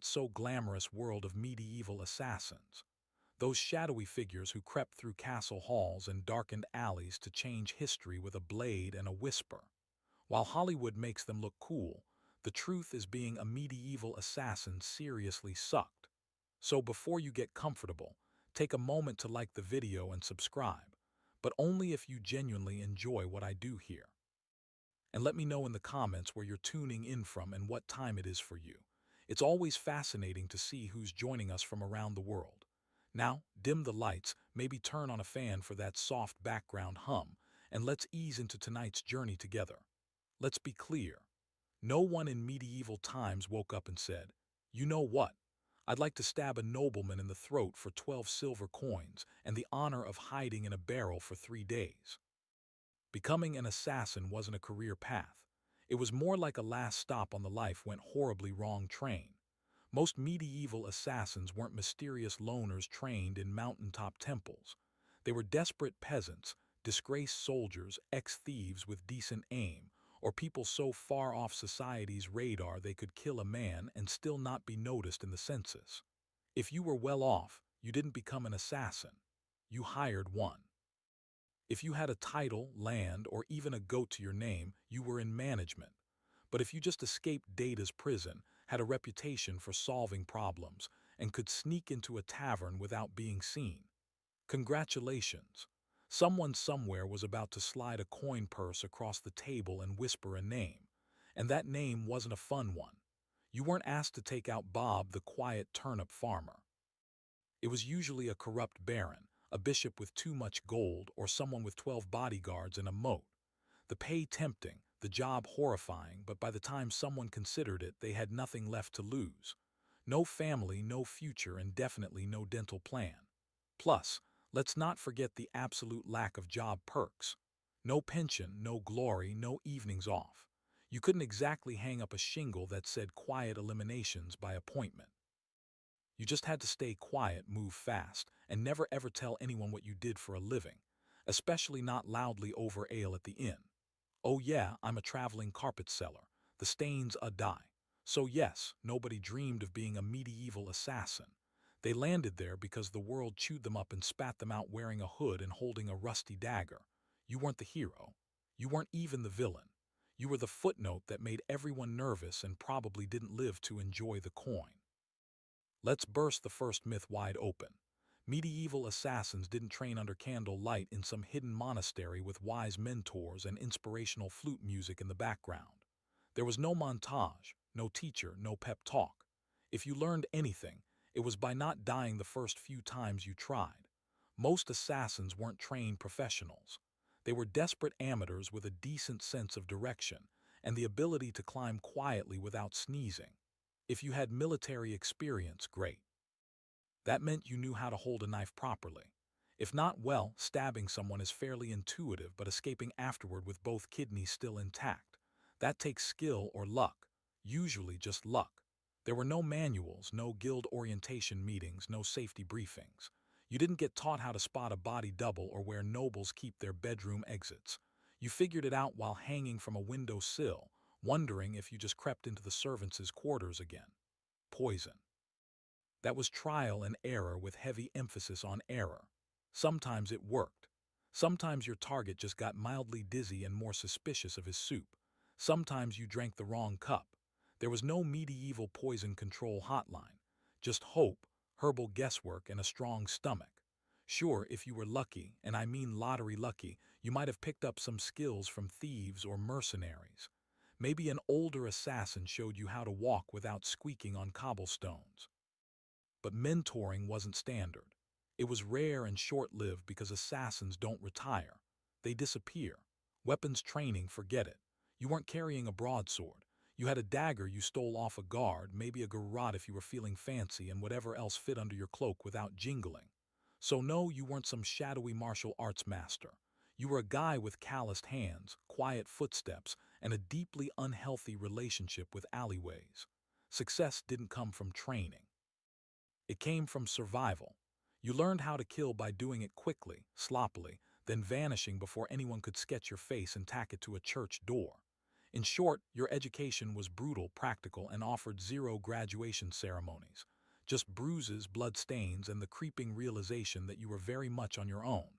not-so-glamorous world of medieval assassins. Those shadowy figures who crept through castle halls and darkened alleys to change history with a blade and a whisper. While Hollywood makes them look cool, the truth is being a medieval assassin seriously sucked. So before you get comfortable, take a moment to like the video and subscribe, but only if you genuinely enjoy what I do here. And let me know in the comments where you're tuning in from and what time it is for you. It's always fascinating to see who's joining us from around the world. Now, dim the lights, maybe turn on a fan for that soft background hum, and let's ease into tonight's journey together. Let's be clear. No one in medieval times woke up and said, "You know what? I'd like to stab a nobleman in the throat for 12 silver coins and the honor of hiding in a barrel for 3 days." Becoming an assassin wasn't a career path. It was more like a last stop on the life went horribly wrong train. Most medieval assassins weren't mysterious loners trained in mountaintop temples. They were desperate peasants, disgraced soldiers, ex-thieves with decent aim, or people so far off society's radar they could kill a man and still not be noticed in the census. If you were well off, you didn't become an assassin. You hired one. If you had a title, land, or even a goat to your name, you were in management. But if you just escaped Data's prison, had a reputation for solving problems, and could sneak into a tavern without being seen, congratulations. Someone somewhere was about to slide a coin purse across the table and whisper a name. And that name wasn't a fun one. You weren't asked to take out Bob, the quiet turnip farmer. It was usually a corrupt baron, a bishop with too much gold, or someone with 12 bodyguards and a moat. The pay tempting, the job horrifying, but by the time someone considered it, they had nothing left to lose. No family, no future, and definitely no dental plan. Plus, let's not forget the absolute lack of job perks. No pension, no glory, no evenings off. You couldn't exactly hang up a shingle that said quiet eliminations by appointment. You just had to stay quiet, move fast, and never ever tell anyone what you did for a living, especially not loudly over ale at the inn. Oh yeah, I'm a traveling carpet seller. The stains a die. So yes, nobody dreamed of being a medieval assassin. They landed there because the world chewed them up and spat them out wearing a hood and holding a rusty dagger. You weren't the hero. You weren't even the villain. You were the footnote that made everyone nervous and probably didn't live to enjoy the coin. Let's burst the first myth wide open. Medieval assassins didn't train under candle light in some hidden monastery with wise mentors and inspirational flute music in the background. There was no montage, no teacher, no pep talk. If you learned anything, it was by not dying the first few times you tried. Most assassins weren't trained professionals. They were desperate amateurs with a decent sense of direction and the ability to climb quietly without sneezing. If you had military experience, great. That meant you knew how to hold a knife properly. If not, well, stabbing someone is fairly intuitive, but escaping afterward with both kidneys still intact, that takes skill or luck, usually just luck. There were no manuals, no guild orientation meetings, no safety briefings. You didn't get taught how to spot a body double or where nobles keep their bedroom exits. You figured it out while hanging from a window sill, wondering if you just crept into the servants' quarters again. Poison. That was trial and error with heavy emphasis on error. Sometimes it worked. Sometimes your target just got mildly dizzy and more suspicious of his soup. Sometimes you drank the wrong cup. There was no medieval poison control hotline. Just hope, herbal guesswork, and a strong stomach. Sure, if you were lucky, and I mean lottery lucky, you might have picked up some skills from thieves or mercenaries. Maybe an older assassin showed you how to walk without squeaking on cobblestones. But mentoring wasn't standard. It was rare and short-lived because assassins don't retire. They disappear. Weapons training, forget it. You weren't carrying a broadsword. You had a dagger you stole off a guard, maybe a garrote if you were feeling fancy, and whatever else fit under your cloak without jingling. So no, you weren't some shadowy martial arts master. You were a guy with calloused hands, quiet footsteps, and a deeply unhealthy relationship with alleyways. Success didn't come from training. It came from survival. You learned how to kill by doing it quickly, sloppily, then vanishing before anyone could sketch your face and tack it to a church door. In short, your education was brutal, practical, and offered zero graduation ceremonies. Just bruises, blood stains, and the creeping realization that you were very much on your own.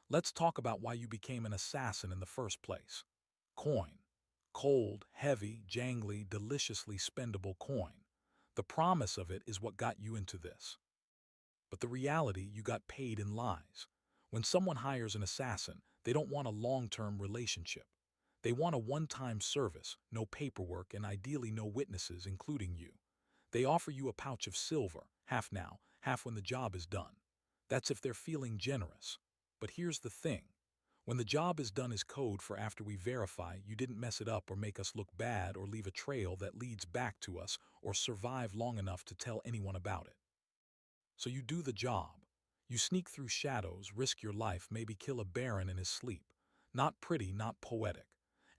Let's talk about why you became an assassin in the first place. Coin. Cold, heavy, jangly, deliciously spendable coin. The promise of it is what got you into this. But the reality, you got paid in lies. When someone hires an assassin, they don't want a long-term relationship. They want a one-time service, no paperwork, and ideally no witnesses, including you. They offer you a pouch of silver, half now, half when the job is done. That's if they're feeling generous. But here's the thing. When the job is done is code for after we verify you didn't mess it up or make us look bad or leave a trail that leads back to us or survive long enough to tell anyone about it. So you do the job. You sneak through shadows, risk your life, maybe kill a baron in his sleep. Not pretty, not poetic.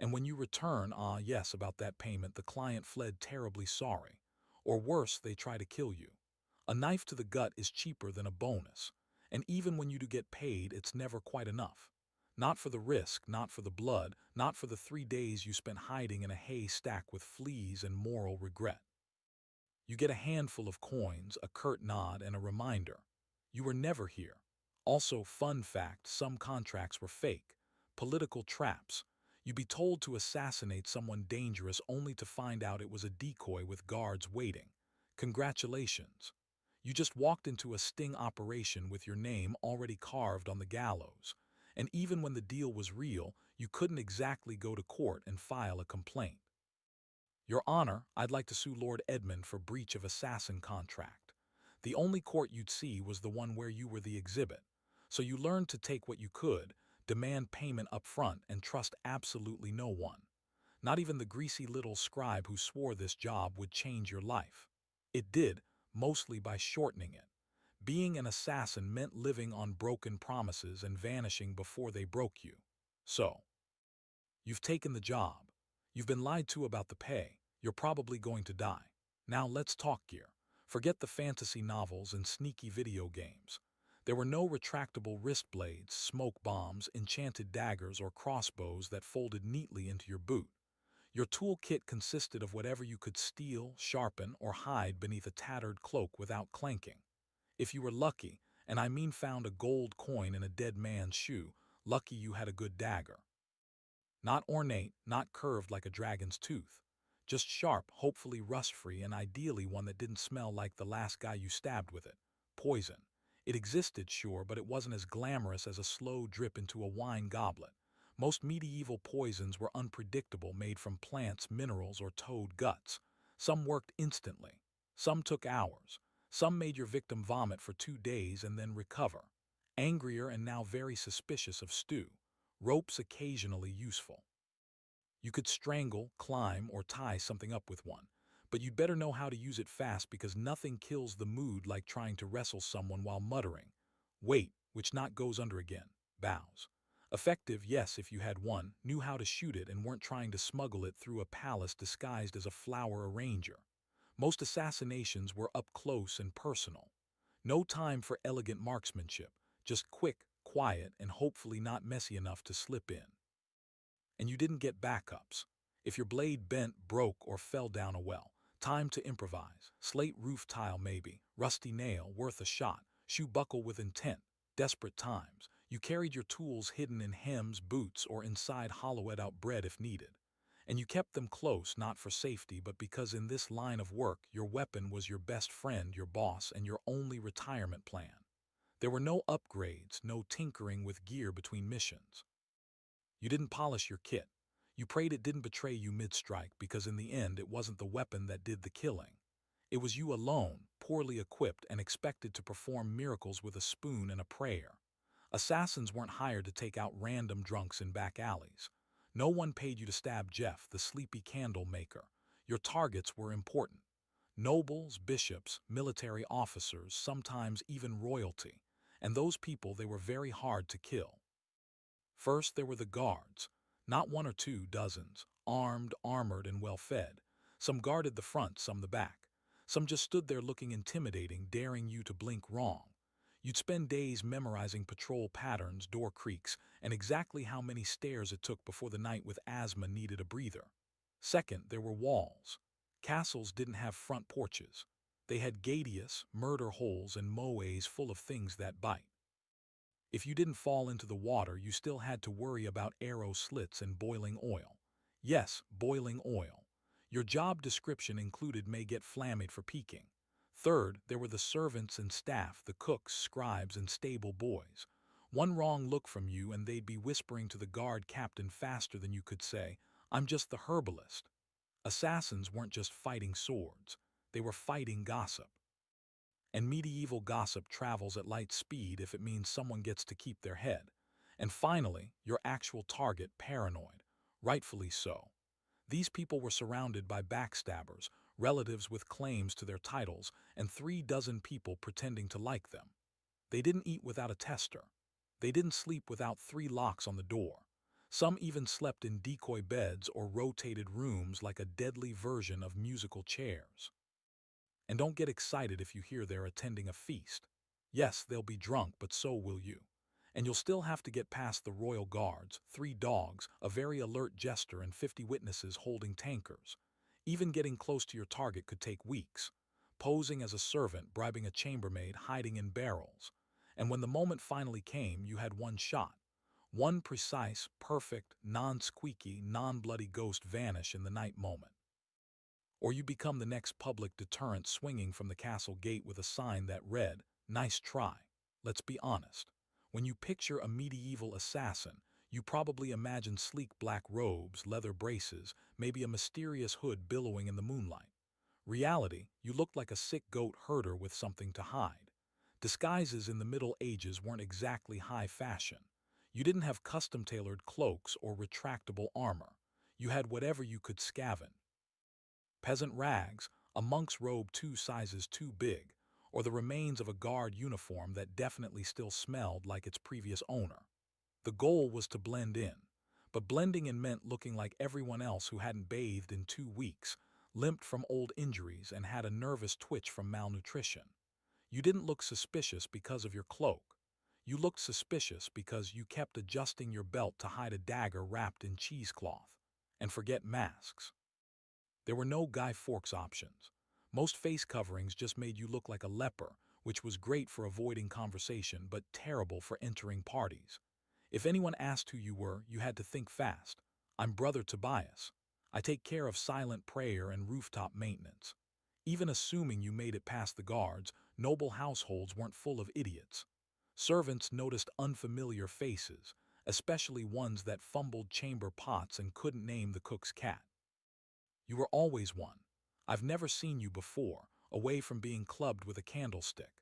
And when you return, yes, about that payment, the client fled terribly sorry. Or worse, they try to kill you. A knife to the gut is cheaper than a bonus. And even when you do get paid, it's never quite enough. Not for the risk, not for the blood, not for the 3 days you spent hiding in a haystack with fleas and moral regret. You get a handful of coins, a curt nod, and a reminder. You were never here. Also, fun fact, some contracts were fake. Political traps. You'd be told to assassinate someone dangerous only to find out it was a decoy with guards waiting. Congratulations. You just walked into a sting operation with your name already carved on the gallows. And even when the deal was real, you couldn't exactly go to court and file a complaint. Your Honor, I'd like to sue Lord Edmund for breach of assassin contract. The only court you'd see was the one where you were the exhibit. So you learned to take what you could, demand payment up front, and trust absolutely no one. Not even the greasy little scribe who swore this job would change your life. It did, mostly by shortening it. Being an assassin meant living on broken promises and vanishing before they broke you. So, you've taken the job. You've been lied to about the pay. You're probably going to die. Now let's talk gear. Forget the fantasy novels and sneaky video games. There were no retractable wrist blades, smoke bombs, enchanted daggers, or crossbows that folded neatly into your boot. Your toolkit consisted of whatever you could steal, sharpen, or hide beneath a tattered cloak without clanking. If you were lucky, and I mean found a gold coin in a dead man's shoe, lucky you had a good dagger. Not ornate, not curved like a dragon's tooth. Just sharp, hopefully rust-free, and ideally one that didn't smell like the last guy you stabbed with it. Poison. It existed, sure, but it wasn't as glamorous as a slow drip into a wine goblet. Most medieval poisons were unpredictable, made from plants, minerals, or toad guts. Some worked instantly. Some took hours. Some made your victim vomit for 2 days and then recover. Angrier and now very suspicious of stew. Ropes occasionally useful. You could strangle, climb, or tie something up with one, but you'd better know how to use it fast because nothing kills the mood like trying to wrestle someone while muttering, "Wait," which not goes under again, bows. Effective, yes, if you had one, knew how to shoot it and weren't trying to smuggle it through a palace disguised as a flower arranger. Most assassinations were up close and personal. No time for elegant marksmanship, just quick, quiet, and hopefully not messy enough to slip in. And you didn't get backups. If your blade bent, broke, or fell down a well, time to improvise. Slate roof tile maybe, rusty nail worth a shot, shoe buckle with intent. Desperate times. You carried your tools hidden in hems, boots, or inside hollowed-out bread if needed. And you kept them close, not for safety, but because in this line of work, your weapon was your best friend, your boss, and your only retirement plan. There were no upgrades, no tinkering with gear between missions. You didn't polish your kit. You prayed it didn't betray you mid-strike because in the end it wasn't the weapon that did the killing. It was you alone, poorly equipped and expected to perform miracles with a spoon and a prayer. Assassins weren't hired to take out random drunks in back alleys. No one paid you to stab Jeff, the sleepy candle maker. Your targets were important. Nobles, bishops, military officers, sometimes even royalty. And those people, they were very hard to kill. First, there were the guards. Not one or two, dozens, armed, armored, and well-fed. Some guarded the front, some the back. Some just stood there looking intimidating, daring you to blink wrong. You'd spend days memorizing patrol patterns, door creaks, and exactly how many stairs it took before the knight with asthma needed a breather. Second, there were walls. Castles didn't have front porches. They had gadius, murder holes, and moats full of things that bite. If you didn't fall into the water, you still had to worry about arrow slits and boiling oil. Yes, boiling oil. Your job description included may get flamed for peeking. Third, there were the servants and staff, the cooks, scribes, and stable boys. One wrong look from you and they'd be whispering to the guard captain faster than you could say, "I'm just the herbalist." Assassins weren't just fighting swords. They were fighting gossip. And medieval gossip travels at light speed if it means someone gets to keep their head. And finally, your actual target, paranoid. Rightfully so. These people were surrounded by backstabbers, relatives with claims to their titles, and 36 people pretending to like them. They didn't eat without a tester. They didn't sleep without 3 locks on the door. Some even slept in decoy beds or rotated rooms like a deadly version of musical chairs. And don't get excited if you hear they're attending a feast. Yes, they'll be drunk, but so will you. And you'll still have to get past the royal guards, 3 dogs, a very alert jester, and 50 witnesses holding tankards. Even getting close to your target could take weeks. Posing as a servant, bribing a chambermaid, hiding in barrels. And when the moment finally came, you had one shot. One precise, perfect, non-squeaky, non-bloody ghost vanish in the night moment. Or you become the next public deterrent swinging from the castle gate with a sign that read, "Nice try." Let's be honest. When you picture a medieval assassin, you probably imagine sleek black robes, leather braces, maybe a mysterious hood billowing in the moonlight. Reality, you looked like a sick goat herder with something to hide. Disguises in the Middle Ages weren't exactly high fashion. You didn't have custom-tailored cloaks or retractable armor. You had whatever you could scavenge. Peasant rags, a monk's robe 2 sizes too big, or the remains of a guard uniform that definitely still smelled like its previous owner. The goal was to blend in, but blending in meant looking like everyone else who hadn't bathed in 2 weeks, limped from old injuries, and had a nervous twitch from malnutrition. You didn't look suspicious because of your cloak. You looked suspicious because you kept adjusting your belt to hide a dagger wrapped in cheesecloth. And forget masks. There were no Guy Fawkes options. Most face coverings just made you look like a leper, which was great for avoiding conversation but terrible for entering parties. If anyone asked who you were, you had to think fast. "I'm Brother Tobias. I take care of silent prayer and rooftop maintenance." Even assuming you made it past the guards, noble households weren't full of idiots. Servants noticed unfamiliar faces, especially ones that fumbled chamber pots and couldn't name the cook's cat. You were always one. I've never seen you before, away from being clubbed with a candlestick.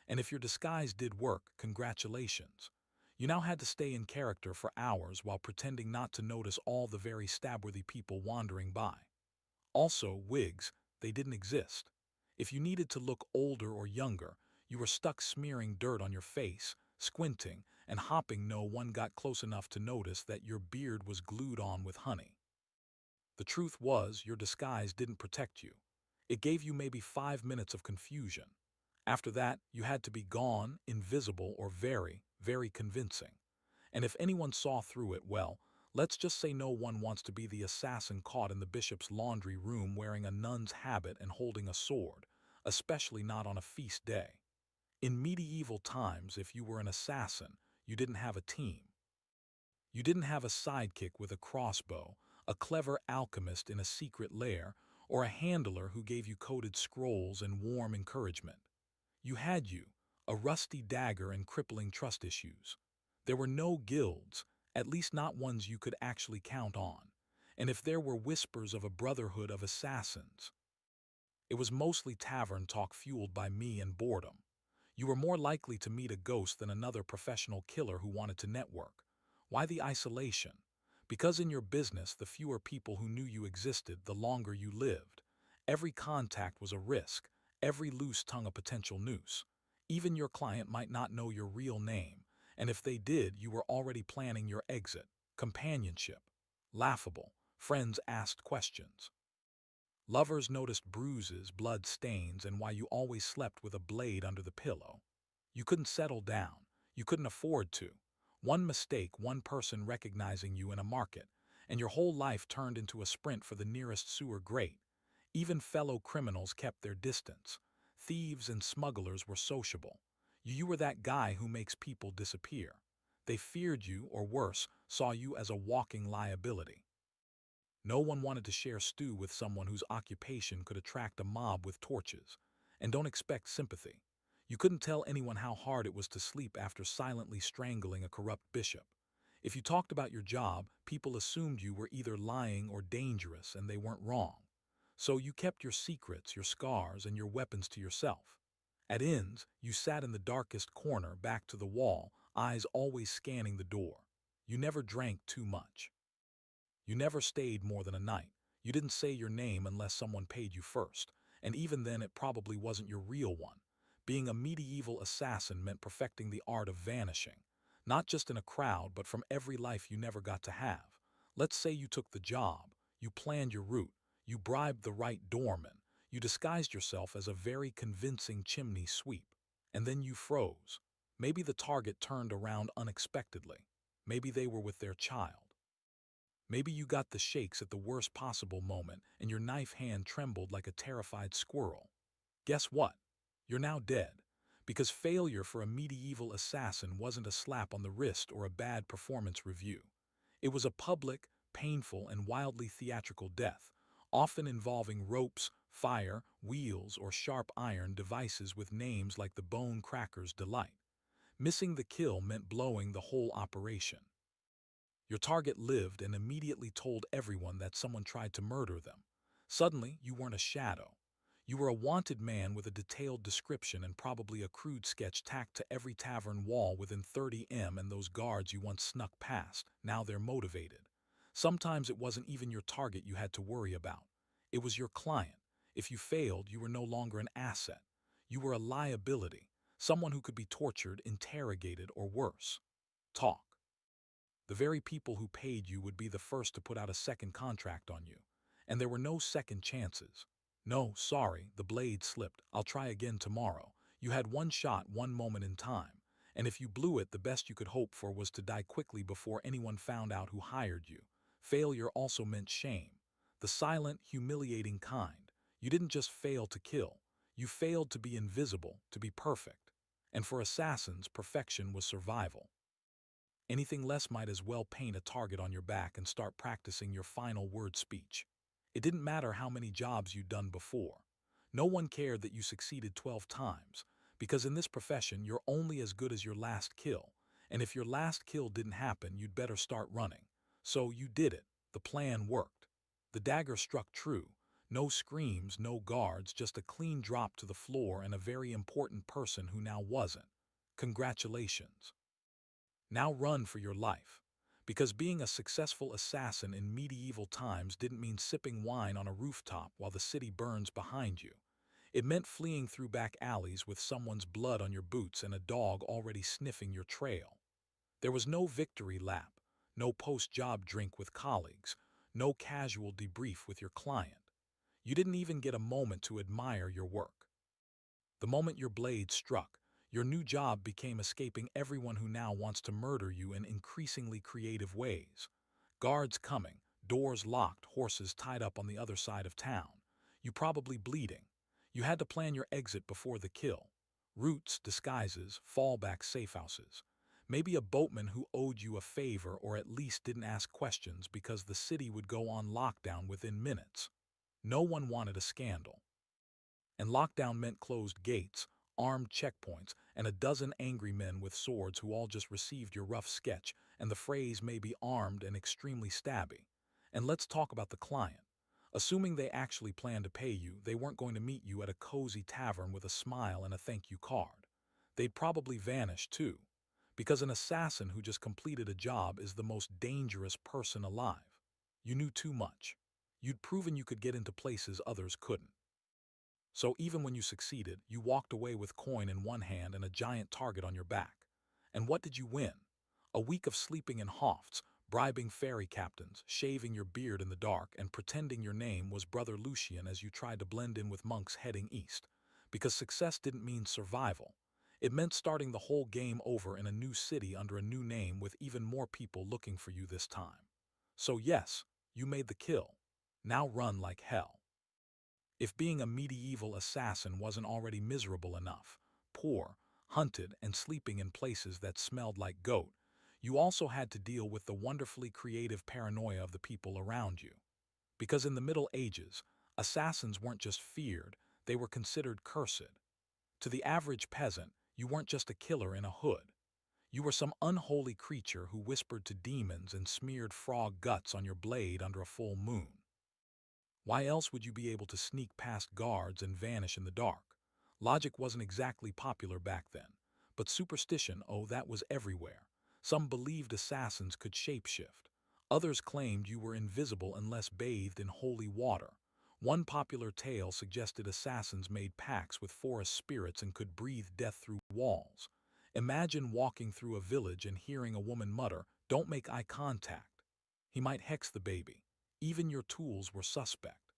And if your disguise did work, congratulations. You now had to stay in character for hours while pretending not to notice all the very stabworthy people wandering by. Also, wigs, they didn't exist. If you needed to look older or younger, you were stuck smearing dirt on your face, squinting, and hoping no one got close enough to notice that your beard was glued on with honey. The truth was, your disguise didn't protect you. It gave you maybe 5 minutes of confusion. After that, you had to be gone, invisible, or very, very convincing. And if anyone saw through it, well, let's just say no one wants to be the assassin caught in the bishop's laundry room wearing a nun's habit and holding a sword, especially not on a feast day. In medieval times, if you were an assassin, you didn't have a team. You didn't have a sidekick with a crossbow, a clever alchemist in a secret lair, or a handler who gave you coded scrolls and warm encouragement. You had you, a rusty dagger and crippling trust issues. There were no guilds, at least not ones you could actually count on. And if there were whispers of a brotherhood of assassins, it was mostly tavern talk fueled by me and boredom. You were more likely to meet a ghost than another professional killer who wanted to network. Why the isolation? Because in your business, the fewer people who knew you existed, the longer you lived. Every contact was a risk, every loose tongue a potential noose. Even your client might not know your real name, and if they did, you were already planning your exit. Companionship. Laughable. Friends asked questions. Lovers noticed bruises, blood stains, and why you always slept with a blade under the pillow. You couldn't settle down. You couldn't afford to. One mistake, one person recognizing you in a market, and your whole life turned into a sprint for the nearest sewer grate. Even fellow criminals kept their distance. Thieves and smugglers were sociable. You were that guy who makes people disappear. They feared you, or worse, saw you as a walking liability. No one wanted to share stew with someone whose occupation could attract a mob with torches. And don't expect sympathy. You couldn't tell anyone how hard it was to sleep after silently strangling a corrupt bishop. If you talked about your job, people assumed you were either lying or dangerous, and they weren't wrong. So you kept your secrets, your scars, and your weapons to yourself. At inns, you sat in the darkest corner, back to the wall, eyes always scanning the door. You never drank too much. You never stayed more than a night. You didn't say your name unless someone paid you first, and even then it probably wasn't your real one. Being a medieval assassin meant perfecting the art of vanishing, not just in a crowd, but from every life you never got to have. Let's say you took the job, you planned your route, you bribed the right doorman, you disguised yourself as a very convincing chimney sweep, and then you froze. Maybe the target turned around unexpectedly. Maybe they were with their child. Maybe you got the shakes at the worst possible moment and your knife hand trembled like a terrified squirrel. Guess what? You're now dead. Because failure for a medieval assassin wasn't a slap on the wrist or a bad performance review. It was a public, painful, and wildly theatrical death, often involving ropes, fire, wheels, or sharp iron devices with names like the Bone Cracker's Delight. Missing the kill meant blowing the whole operation. Your target lived and immediately told everyone that someone tried to murder them. Suddenly, you weren't a shadow. You were a wanted man with a detailed description and probably a crude sketch tacked to every tavern wall within 30 m, and those guards you once snuck past, now they're motivated. Sometimes it wasn't even your target you had to worry about. It was your client. If you failed, you were no longer an asset. You were a liability, someone who could be tortured, interrogated, or worse. Talk. The very people who paid you would be the first to put out a second contract on you. And there were no second chances. No, sorry, the blade slipped. I'll try again tomorrow. You had one shot, one moment in time. And if you blew it, the best you could hope for was to die quickly before anyone found out who hired you. Failure also meant shame. The silent, humiliating kind. You didn't just fail to kill. You failed to be invisible, to be perfect. And for assassins, perfection was survival. Anything less might as well paint a target on your back and start practicing your final word speech. It didn't matter how many jobs you'd done before. No one cared that you succeeded 12 times, because in this profession you're only as good as your last kill, and if your last kill didn't happen, you'd better start running. So you did it. The plan worked. The dagger struck true. No screams, no guards, just a clean drop to the floor and a very important person who now wasn't. Congratulations. Now run for your life. Because being a successful assassin in medieval times didn't mean sipping wine on a rooftop while the city burns behind you. It meant fleeing through back alleys with someone's blood on your boots and a dog already sniffing your trail. There was no victory lap, no post-job drink with colleagues, no casual debrief with your client. You didn't even get a moment to admire your work. The moment your blade struck, your new job became escaping everyone who now wants to murder you in increasingly creative ways. Guards coming, doors locked, horses tied up on the other side of town. You probably bleeding. You had to plan your exit before the kill. Routes, disguises, fallback safehouses. Maybe a boatman who owed you a favor or at least didn't ask questions because the city would go on lockdown within minutes. No one wanted a scandal. And lockdown meant closed gates, armed checkpoints, and a dozen angry men with swords who all just received your rough sketch, and the phrase may be armed and extremely stabby. And let's talk about the client. Assuming they actually planned to pay you, they weren't going to meet you at a cozy tavern with a smile and a thank you card. They'd probably vanish too, because an assassin who just completed a job is the most dangerous person alive. You knew too much. You'd proven you could get into places others couldn't. So even when you succeeded, you walked away with coin in one hand and a giant target on your back. And what did you win? A week of sleeping in hofts, bribing ferry captains, shaving your beard in the dark, and pretending your name was Brother Lucian as you tried to blend in with monks heading east. Because success didn't mean survival. It meant starting the whole game over in a new city under a new name with even more people looking for you this time. So yes, you made the kill. Now run like hell. If being a medieval assassin wasn't already miserable enough, poor, hunted, and sleeping in places that smelled like goat, you also had to deal with the wonderfully creative paranoia of the people around you. Because in the Middle Ages, assassins weren't just feared, they were considered cursed. To the average peasant, you weren't just a killer in a hood. You were some unholy creature who whispered to demons and smeared frog guts on your blade under a full moon. Why else would you be able to sneak past guards and vanish in the dark? Logic wasn't exactly popular back then, but superstition, oh, that was everywhere. Some believed assassins could shapeshift. Others claimed you were invisible unless bathed in holy water. One popular tale suggested assassins made pacts with forest spirits and could breathe death through walls. Imagine walking through a village and hearing a woman mutter, "Don't make eye contact." He might hex the baby. Even your tools were suspect.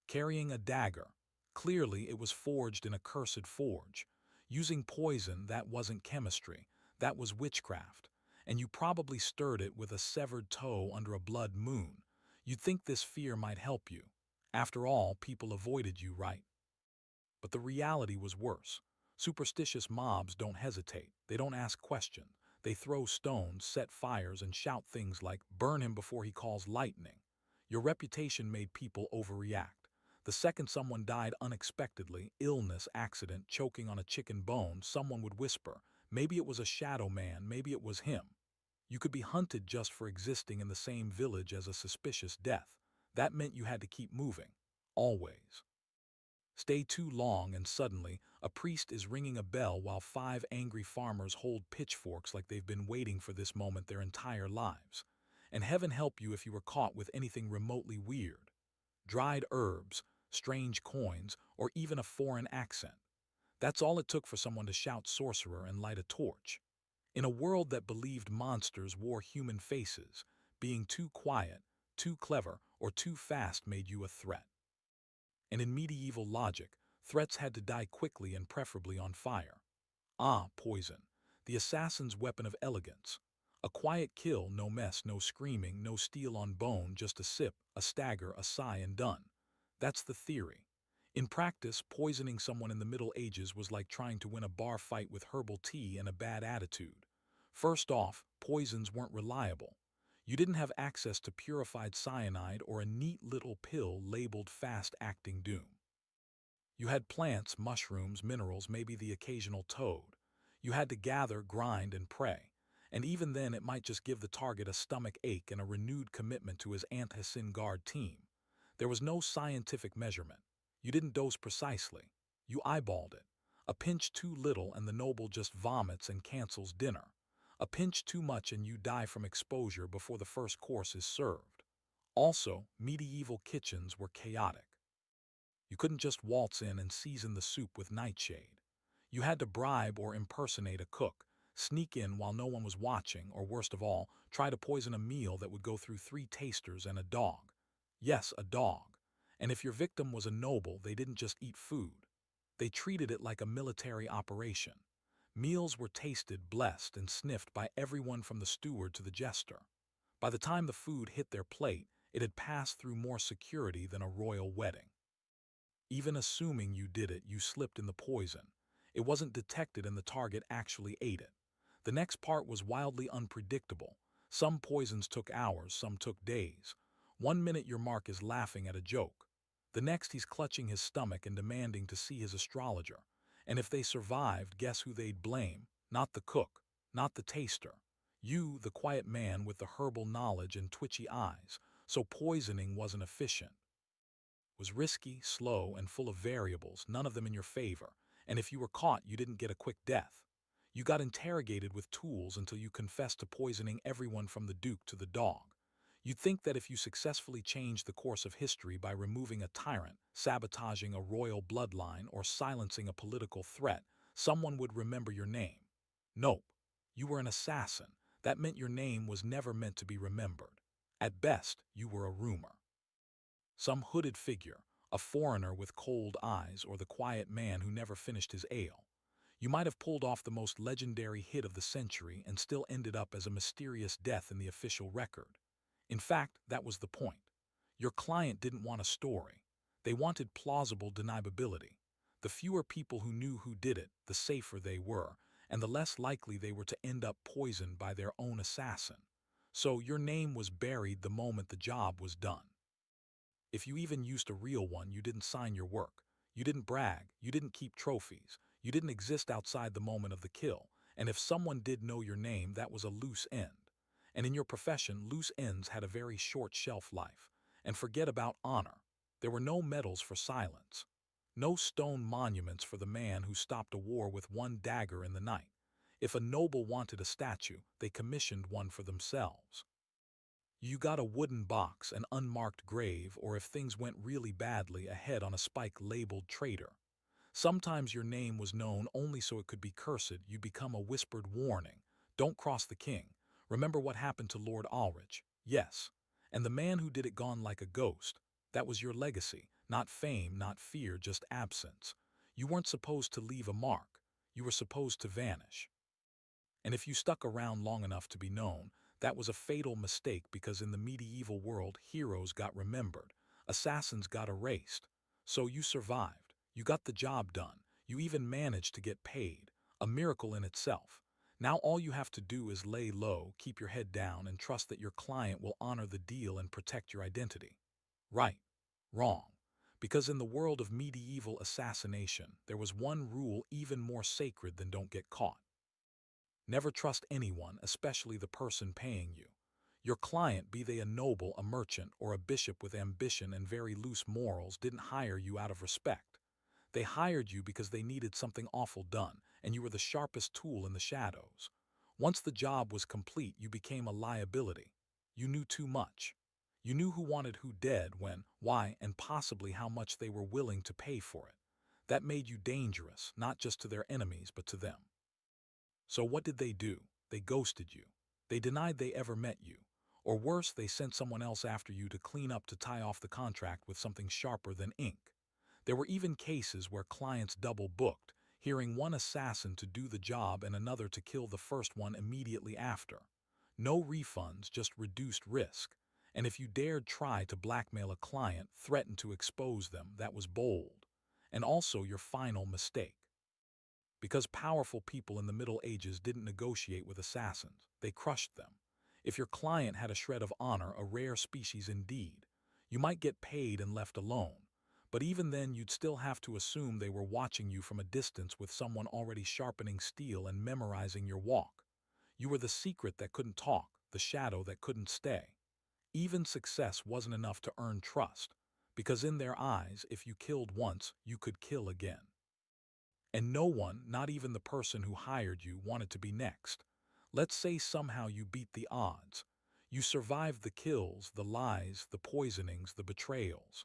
Carrying a dagger. Clearly it was forged in a cursed forge. Using poison, that wasn't chemistry, that was witchcraft. And you probably stirred it with a severed toe under a blood moon. You'd think this fear might help you. After all, people avoided you, right? But the reality was worse. Superstitious mobs don't hesitate. They don't ask questions. They throw stones, set fires, and shout things like, "Burn him before he calls lightning." Your reputation made people overreact. The second someone died unexpectedly, illness, accident, choking on a chicken bone, someone would whisper, maybe it was a shadow man, maybe it was him. You could be hunted just for existing in the same village as a suspicious death. That meant you had to keep moving. Always. Stay too long and suddenly, a priest is ringing a bell while 5 angry farmers hold pitchforks like they've been waiting for this moment their entire lives. And heaven help you if you were caught with anything remotely weird. Dried herbs, strange coins, or even a foreign accent. That's all it took for someone to shout sorcerer and light a torch. In a world that believed monsters wore human faces, being too quiet, too clever, or too fast made you a threat. And in medieval logic, threats had to die quickly and preferably on fire. Ah, poison, the assassin's weapon of elegance. A quiet kill, no mess, no screaming, no steel on bone, just a sip, a stagger, a sigh, and done. That's the theory. In practice, poisoning someone in the Middle Ages was like trying to win a bar fight with herbal tea and a bad attitude. First off, poisons weren't reliable. You didn't have access to purified cyanide or a neat little pill labeled fast-acting doom. You had plants, mushrooms, minerals, maybe the occasional toad. You had to gather, grind, and pray. And even then it might just give the target a stomach ache and a renewed commitment to his anti-sin guard team. There was no scientific measurement. You didn't dose precisely. You eyeballed it. A pinch too little and the noble just vomits and cancels dinner. A pinch too much and you die from exposure before the first course is served. Also, medieval kitchens were chaotic. You couldn't just waltz in and season the soup with nightshade. You had to bribe or impersonate a cook, sneak in while no one was watching, or worst of all, try to poison a meal that would go through 3 tasters and a dog. Yes, a dog. And if your victim was a noble, they didn't just eat food. They treated it like a military operation. Meals were tasted, blessed, and sniffed by everyone from the steward to the jester. By the time the food hit their plate, it had passed through more security than a royal wedding. Even assuming you did it, you slipped in the poison. It wasn't detected and the target actually ate it. The next part was wildly unpredictable. Some poisons took hours, some took days. One minute your mark is laughing at a joke. The next he's clutching his stomach and demanding to see his astrologer. And if they survived, guess who they'd blame? Not the cook, not the taster. You, the quiet man with the herbal knowledge and twitchy eyes. So poisoning wasn't efficient. Was risky, slow, and full of variables, none of them in your favor, and if you were caught, you didn't get a quick death. You got interrogated with tools until you confessed to poisoning everyone from the duke to the dog. You'd think that if you successfully changed the course of history by removing a tyrant, sabotaging a royal bloodline, or silencing a political threat, someone would remember your name. Nope. You were an assassin. That meant your name was never meant to be remembered. At best, you were a rumor. Some hooded figure, a foreigner with cold eyes, or the quiet man who never finished his ale. You might have pulled off the most legendary hit of the century and still ended up as a mysterious death in the official record. In fact, that was the point. Your client didn't want a story. They wanted plausible deniability. The fewer people who knew who did it, the safer they were, and the less likely they were to end up poisoned by their own assassin. So your name was buried the moment the job was done. If you even used a real one, you didn't sign your work. You didn't brag. You didn't keep trophies. You didn't exist outside the moment of the kill. And if someone did know your name, that was a loose end. And in your profession, loose ends had a very short shelf life. And forget about honor. There were no medals for silence. No stone monuments for the man who stopped a war with one dagger in the night. If a noble wanted a statue, they commissioned one for themselves. You got a wooden box, an unmarked grave, or if things went really badly, a head on a spike labeled traitor. Sometimes your name was known only so it could be cursed. You become a whispered warning. Don't cross the king. Remember what happened to Lord Ulrich? Yes. And the man who did it gone like a ghost. That was your legacy. Not fame, not fear, just absence. You weren't supposed to leave a mark. You were supposed to vanish. And if you stuck around long enough to be known, that was a fatal mistake, because in the medieval world, heroes got remembered, assassins got erased. So you survived. You got the job done. You even managed to get paid. A miracle in itself. Now all you have to do is lay low, keep your head down, and trust that your client will honor the deal and protect your identity. Right. Wrong. Because in the world of medieval assassination, there was one rule even more sacred than don't get caught. Never trust anyone, especially the person paying you. Your client, be they a noble, a merchant, or a bishop with ambition and very loose morals, didn't hire you out of respect. They hired you because they needed something awful done, and you were the sharpest tool in the shadows. Once the job was complete, you became a liability. You knew too much. You knew who wanted who dead, when, why, and possibly how much they were willing to pay for it. That made you dangerous, not just to their enemies, but to them. So what did they do? They ghosted you. They denied they ever met you. Or worse, they sent someone else after you to clean up, to tie off the contract with something sharper than ink. There were even cases where clients double-booked, hiring one assassin to do the job and another to kill the first one immediately after. No refunds, just reduced risk. And if you dared try to blackmail a client, threaten to expose them, that was bold. And also your final mistake. Because powerful people in the Middle Ages didn't negotiate with assassins, they crushed them. If your client had a shred of honor, a rare species indeed, you might get paid and left alone. But even then, you'd still have to assume they were watching you from a distance, with someone already sharpening steel and memorizing your walk. You were the secret that couldn't talk, the shadow that couldn't stay. Even success wasn't enough to earn trust, because in their eyes, if you killed once, you could kill again. And no one, not even the person who hired you, wanted to be next. Let's say somehow you beat the odds. You survived the kills, the lies, the poisonings, the betrayals.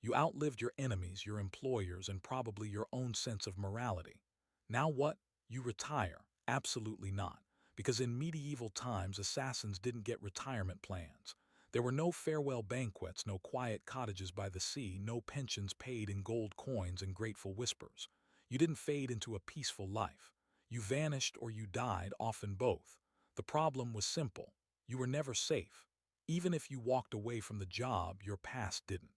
You outlived your enemies, your employers, and probably your own sense of morality. Now what? You retire? Absolutely not. Because in medieval times, assassins didn't get retirement plans. There were no farewell banquets, no quiet cottages by the sea, no pensions paid in gold coins and grateful whispers. You didn't fade into a peaceful life. You vanished or you died, often both. The problem was simple. You were never safe. Even if you walked away from the job, your past didn't.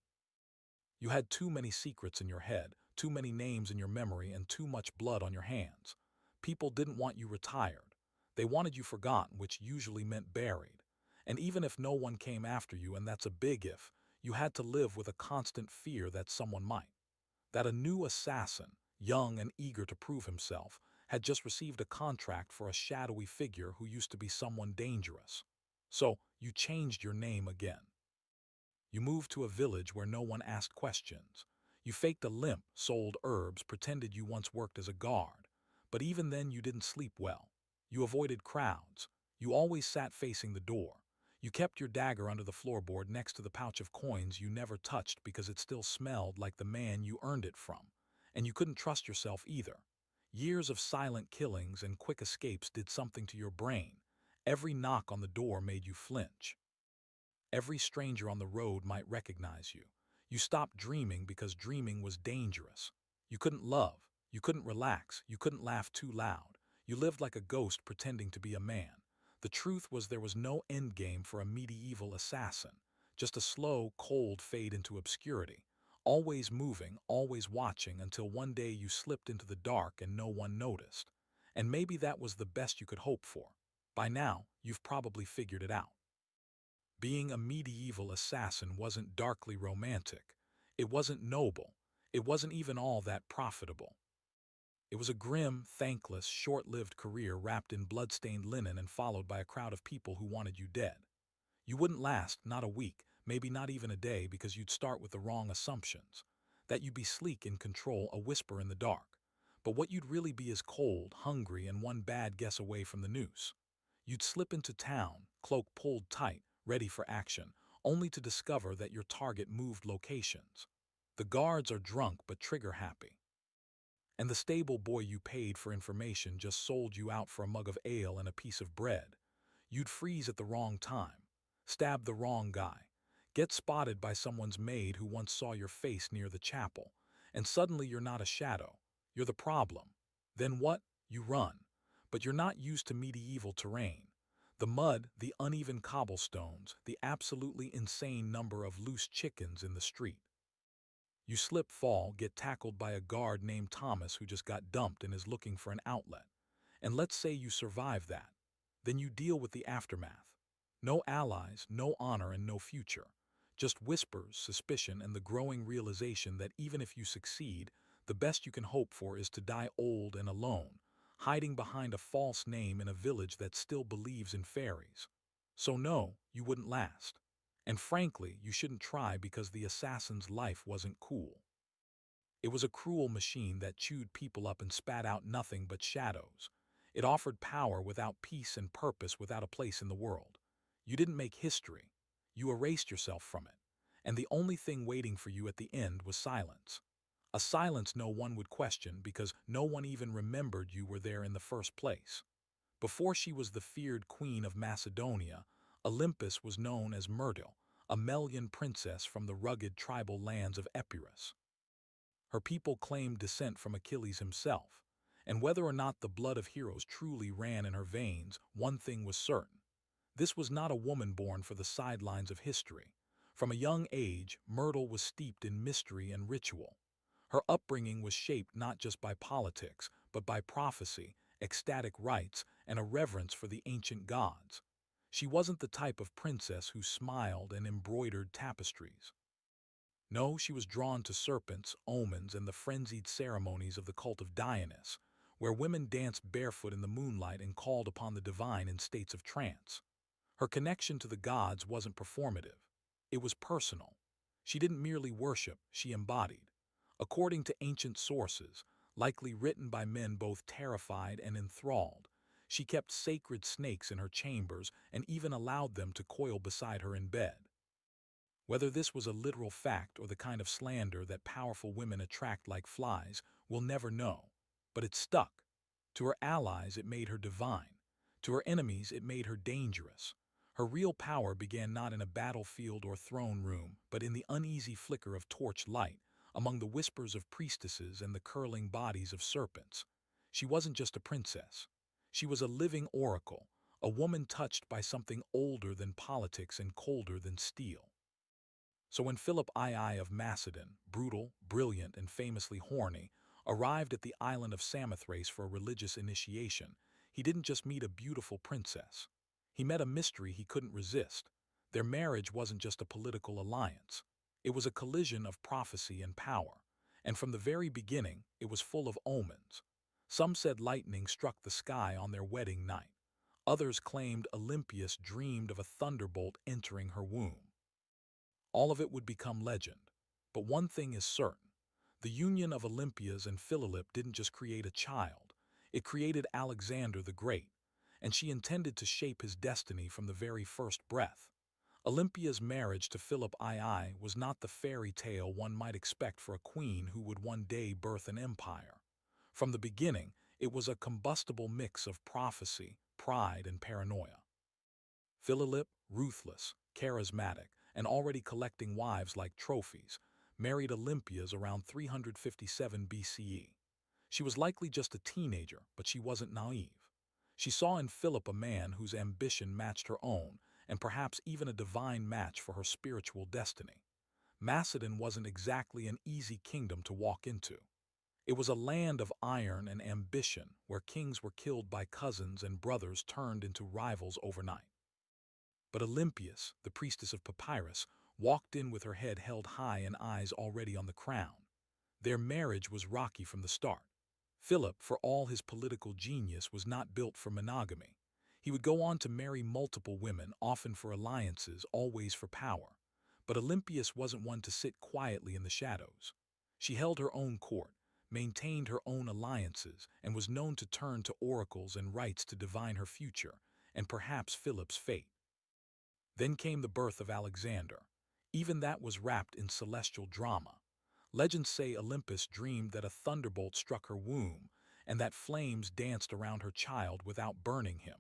You had too many secrets in your head, too many names in your memory, and too much blood on your hands. People didn't want you retired. They wanted you forgotten, which usually meant buried. And even if no one came after you, and that's a big if, you had to live with a constant fear that someone might. That a new assassin, young and eager to prove himself, had just received a contract for a shadowy figure who used to be someone dangerous. So you changed your name again. You moved to a village where no one asked questions. You faked a limp, sold herbs, pretended you once worked as a guard. But even then you didn't sleep well. You avoided crowds. You always sat facing the door. You kept your dagger under the floorboard next to the pouch of coins you never touched, because it still smelled like the man you earned it from. And you couldn't trust yourself either. Years of silent killings and quick escapes did something to your brain. Every knock on the door made you flinch. Every stranger on the road might recognize you. You stopped dreaming because dreaming was dangerous. You couldn't love. You couldn't relax. You couldn't laugh too loud. You lived like a ghost, pretending to be a man. The truth was there was no endgame for a medieval assassin, just a slow, cold fade into obscurity, always moving, always watching until one day you slipped into the dark and no one noticed. And maybe that was the best you could hope for. By now, you've probably figured it out. Being a medieval assassin wasn't darkly romantic. It wasn't noble. It wasn't even all that profitable. It was a grim, thankless, short-lived career wrapped in blood-stained linen and followed by a crowd of people who wanted you dead. You wouldn't last, not a week, maybe not even a day, because you'd start with the wrong assumptions. That you'd be sleek in control, a whisper in the dark. But what you'd really be is cold, hungry, and one bad guess away from the noose. You'd slip into town, cloak pulled tight, ready for action, only to discover that your target moved locations. The guards are drunk but trigger-happy. And the stable boy you paid for information just sold you out for a mug of ale and a piece of bread. You'd freeze at the wrong time, stab the wrong guy, get spotted by someone's maid who once saw your face near the chapel, and suddenly you're not a shadow, you're the problem. Then what? You run. But you're not used to medieval terrain. The mud, the uneven cobblestones, the absolutely insane number of loose chickens in the street. You slip, fall, get tackled by a guard named Thomas who just got dumped and is looking for an outlet. And let's say you survive that. Then you deal with the aftermath. No allies, no honor, and no future. Just whispers, suspicion, and the growing realization that even if you succeed, the best you can hope for is to die old and alone, hiding behind a false name in a village that still believes in fairies. So no, you wouldn't last. And frankly, you shouldn't try, because the assassin's life wasn't cool. It was a cruel machine that chewed people up and spat out nothing but shadows. It offered power without peace and purpose without a place in the world. You didn't make history. You erased yourself from it. And the only thing waiting for you at the end was silence. A silence no one would question, because no one even remembered you were there in the first place. Before she was the feared queen of Macedonia, Olympus was known as Myrtle, a Melian princess from the rugged tribal lands of Epirus. Her people claimed descent from Achilles himself, and whether or not the blood of heroes truly ran in her veins, one thing was certain. This was not a woman born for the sidelines of history. From a young age, Myrtle was steeped in mystery and ritual. Her upbringing was shaped not just by politics, but by prophecy, ecstatic rites, and a reverence for the ancient gods. She wasn't the type of princess who smiled and embroidered tapestries. No, she was drawn to serpents, omens, and the frenzied ceremonies of the cult of Dionysus, where women danced barefoot in the moonlight and called upon the divine in states of trance. Her connection to the gods wasn't performative. It was personal. She didn't merely worship, she embodied. According to ancient sources, likely written by men both terrified and enthralled, she kept sacred snakes in her chambers and even allowed them to coil beside her in bed. Whether this was a literal fact or the kind of slander that powerful women attract like flies, we'll never know. But it stuck. To her allies, it made her divine. To her enemies, it made her dangerous. Her real power began not in a battlefield or throne room, but in the uneasy flicker of torch light, among the whispers of priestesses and the curling bodies of serpents. She wasn't just a princess. She was a living oracle, a woman touched by something older than politics and colder than steel. So when Philip II of Macedon, brutal, brilliant, and famously horny, arrived at the island of Samothrace for a religious initiation, he didn't just meet a beautiful princess. He met a mystery he couldn't resist. Their marriage wasn't just a political alliance. It was a collision of prophecy and power. And from the very beginning, it was full of omens. Some said lightning struck the sky on their wedding night. Others claimed Olympias dreamed of a thunderbolt entering her womb. All of it would become legend. But one thing is certain. The union of Olympias and Philip didn't just create a child. It created Alexander the Great, and she intended to shape his destiny from the very first breath. Olympia's marriage to Philip II was not the fairy tale one might expect for a queen who would one day birth an empire. From the beginning, it was a combustible mix of prophecy, pride, and paranoia. Philip, ruthless, charismatic, and already collecting wives like trophies, married Olympias around 357 BCE. She was likely just a teenager, but she wasn't naive. She saw in Philip a man whose ambition matched her own, and perhaps even a divine match for her spiritual destiny. Macedon wasn't exactly an easy kingdom to walk into. It was a land of iron and ambition where kings were killed by cousins and brothers turned into rivals overnight. But Olympias, the priestess of Papyrus, walked in with her head held high and eyes already on the crown. Their marriage was rocky from the start. Philip, for all his political genius, was not built for monogamy. He would go on to marry multiple women, often for alliances, always for power. But Olympias wasn't one to sit quietly in the shadows. She held her own court, maintained her own alliances, and was known to turn to oracles and rites to divine her future, and perhaps Philip's fate. Then came the birth of Alexander. Even that was wrapped in celestial drama. Legends say Olympus dreamed that a thunderbolt struck her womb, and that flames danced around her child without burning him.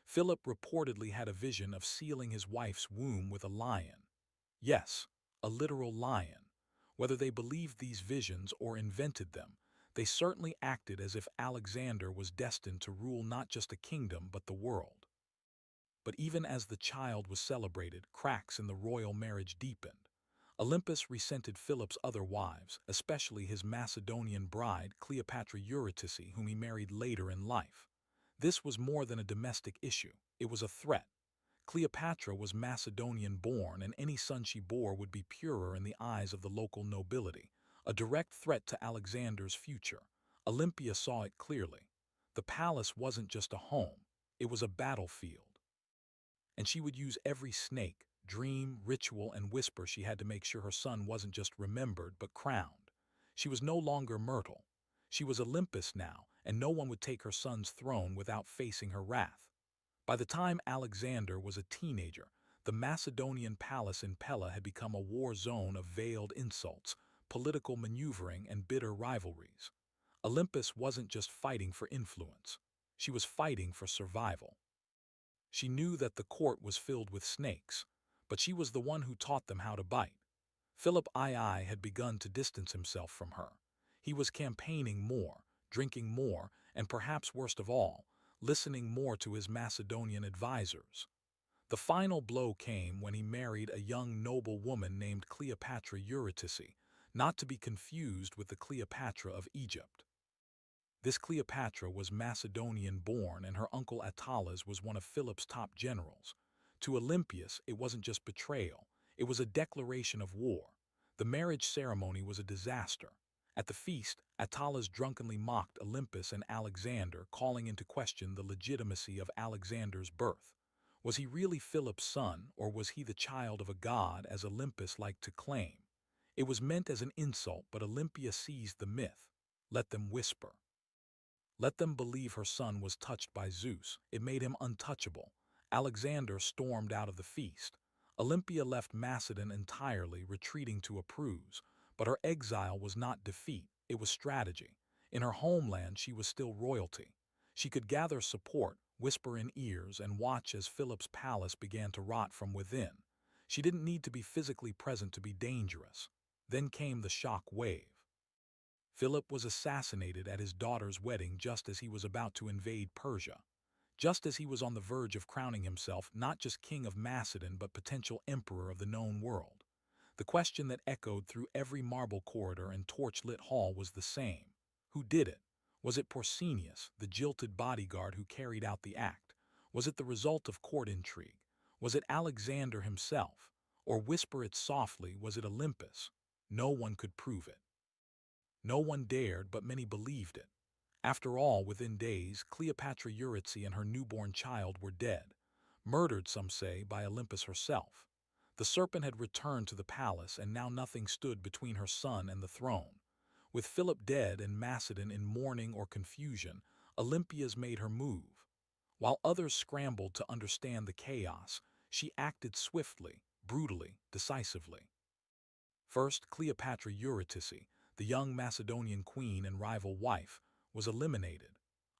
Philip reportedly had a vision of sealing his wife's womb with a lion. Yes, a literal lion. Whether they believed these visions or invented them, they certainly acted as if Alexander was destined to rule not just a kingdom but the world. But even as the child was celebrated, cracks in the royal marriage deepened. Olympus resented Philip's other wives, especially his Macedonian bride Cleopatra Eurydice, whom he married later in life. This was more than a domestic issue, it was a threat. Cleopatra was Macedonian-born, and any son she bore would be purer in the eyes of the local nobility, a direct threat to Alexander's future. Olympia saw it clearly. The palace wasn't just a home, it was a battlefield. And she would use every snake, dream, ritual, and whisper she had to make sure her son wasn't just remembered but crowned. She was no longer Myrtle. She was Olympus now, and no one would take her son's throne without facing her wrath. By the time Alexander was a teenager, the Macedonian palace in Pella had become a war zone of veiled insults, political maneuvering, and bitter rivalries. Olympus wasn't just fighting for influence. She was fighting for survival. She knew that the court was filled with snakes, but she was the one who taught them how to bite. Philip II had begun to distance himself from her. He was campaigning more, drinking more, and perhaps worst of all, listening more to his Macedonian advisors. The final blow came when he married a young noble woman named Cleopatra Eurydice, not to be confused with the Cleopatra of Egypt. This Cleopatra was Macedonian-born, and her uncle Attalus was one of Philip's top generals. To Olympias, it wasn't just betrayal, it was a declaration of war. The marriage ceremony was a disaster. At the feast, Attalus drunkenly mocked Olympus and Alexander, calling into question the legitimacy of Alexander's birth. Was he really Philip's son, or was he the child of a god, as Olympus liked to claim? It was meant as an insult, but Olympia seized the myth. Let them whisper. Let them believe her son was touched by Zeus. It made him untouchable. Alexander stormed out of the feast. Olympia left Macedon entirely, retreating to Epirus. But her exile was not defeat, it was strategy. In her homeland, she was still royalty. She could gather support, whisper in ears, and watch as Philip's palace began to rot from within. She didn't need to be physically present to be dangerous. Then came the shock wave. Philip was assassinated at his daughter's wedding just as he was about to invade Persia. Just as he was on the verge of crowning himself not just king of Macedon but potential emperor of the known world. The question that echoed through every marble corridor and torch-lit hall was the same. Who did it? Was it Porcinius, the jilted bodyguard who carried out the act? Was it the result of court intrigue? Was it Alexander himself? Or whisper it softly, was it Olympus? No one could prove it. No one dared, but many believed it. After all, within days, Cleopatra Eurydice and her newborn child were dead, murdered, some say, by Olympus herself. The serpent had returned to the palace, and now nothing stood between her son and the throne. With Philip dead and Macedon in mourning or confusion, Olympias made her move. While others scrambled to understand the chaos, she acted swiftly, brutally, decisively. First, Cleopatra Eurydice, the young Macedonian queen and rival wife, was eliminated.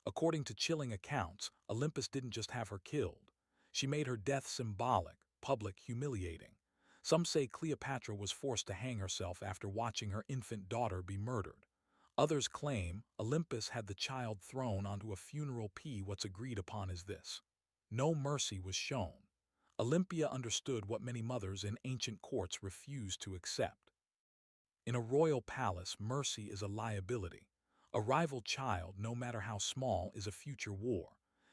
According to chilling accounts, Olympus didn't just have her killed. She made her death symbolic, public, humiliating. Some say Cleopatra was forced to hang herself after watching her infant daughter be murdered. Others claim Olympus had the child thrown onto a funeral pea. What's agreed upon is this: no mercy was shown. Olympia understood what many mothers in ancient courts refused to accept. In a royal palace, mercy is a liability. A rival child, no matter how small, is a future war.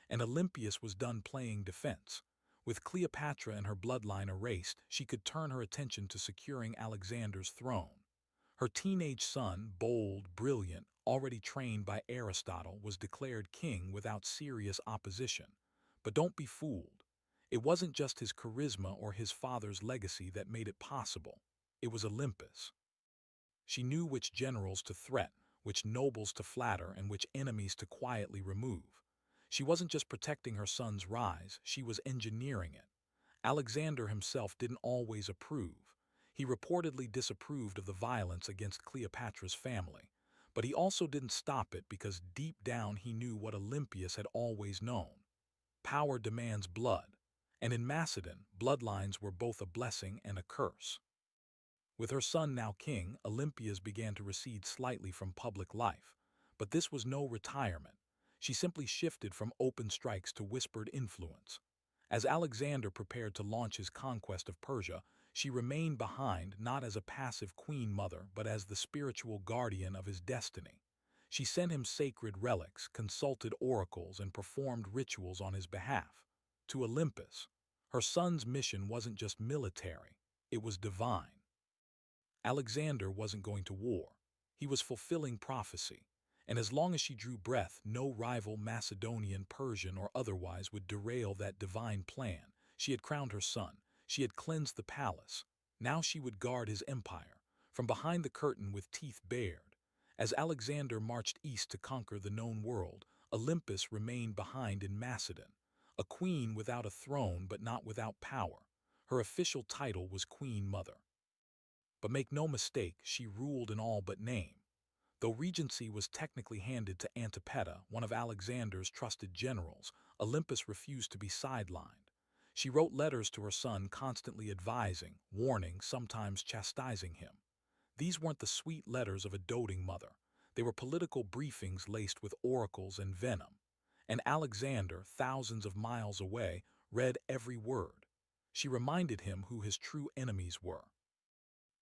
And Olympias was done playing defense. With Cleopatra and her bloodline erased, she could turn her attention to securing Alexander's throne. Her teenage son, bold, brilliant, already trained by Aristotle, was declared king without serious opposition. But don't be fooled. It wasn't just his charisma or his father's legacy that made it possible. It was Olympus. She knew which generals to threaten, which nobles to flatter, and which enemies to quietly remove. She wasn't just protecting her son's rise, she was engineering it. Alexander himself didn't always approve. He reportedly disapproved of the violence against Cleopatra's family. But he also didn't stop it because deep down he knew what Olympias had always known. Power demands blood. And in Macedon, bloodlines were both a blessing and a curse. With her son now king, Olympias began to recede slightly from public life. But this was no retirement. She simply shifted from open strikes to whispered influence. As Alexander prepared to launch his conquest of Persia, she remained behind not as a passive queen mother but as the spiritual guardian of his destiny. She sent him sacred relics, consulted oracles, and performed rituals on his behalf. To Olympus, her son's mission wasn't just military, it was divine. Alexander wasn't going to war. He was fulfilling prophecy. And as long as she drew breath, no rival Macedonian, Persian, or otherwise would derail that divine plan. She had crowned her son. She had cleansed the palace. Now she would guard his empire, from behind the curtain with teeth bared. As Alexander marched east to conquer the known world, Olympus remained behind in Macedon. A queen without a throne but not without power. Her official title was Queen Mother. But make no mistake, she ruled in all but name. Though regency was technically handed to Antipater, one of Alexander's trusted generals, Olympus refused to be sidelined. She wrote letters to her son, constantly advising, warning, sometimes chastising him. These weren't the sweet letters of a doting mother. They were political briefings laced with oracles and venom. And Alexander, thousands of miles away, read every word. She reminded him who his true enemies were.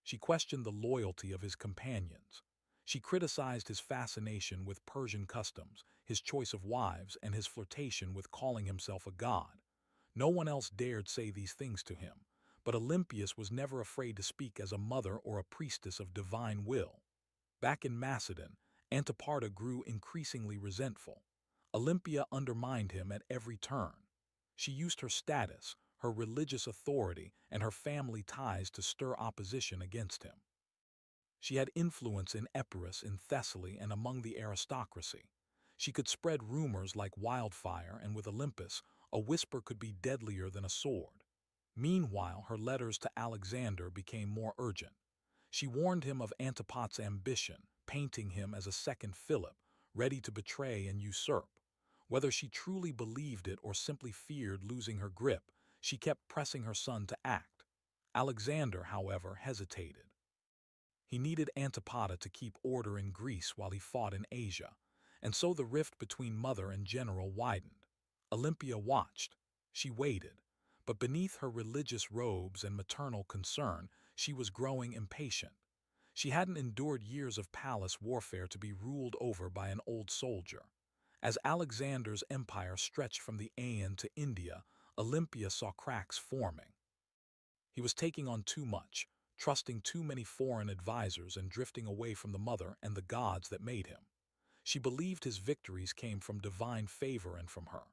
She questioned the loyalty of his companions. She criticized his fascination with Persian customs, his choice of wives, and his flirtation with calling himself a god. No one else dared say these things to him, but Olympias was never afraid to speak as a mother or a priestess of divine will. Back in Macedon, Antipater grew increasingly resentful. Olympia undermined him at every turn. She used her status, her religious authority, and her family ties to stir opposition against him. She had influence in Epirus, in Thessaly, and among the aristocracy. She could spread rumors like wildfire, and with Olympus, a whisper could be deadlier than a sword. Meanwhile, her letters to Alexander became more urgent. She warned him of Antipater's ambition, painting him as a second Philip, ready to betray and usurp. Whether she truly believed it or simply feared losing her grip, she kept pressing her son to act. Alexander, however, hesitated. He needed Antipater to keep order in Greece while he fought in Asia, and so the rift between mother and general widened. Olympia watched. She waited. But beneath her religious robes and maternal concern, she was growing impatient. She hadn't endured years of palace warfare to be ruled over by an old soldier. As Alexander's empire stretched from the Aegean to India, Olympia saw cracks forming. He was taking on too much, trusting too many foreign advisors, and drifting away from the mother and the gods that made him. She believed his victories came from divine favor and from her.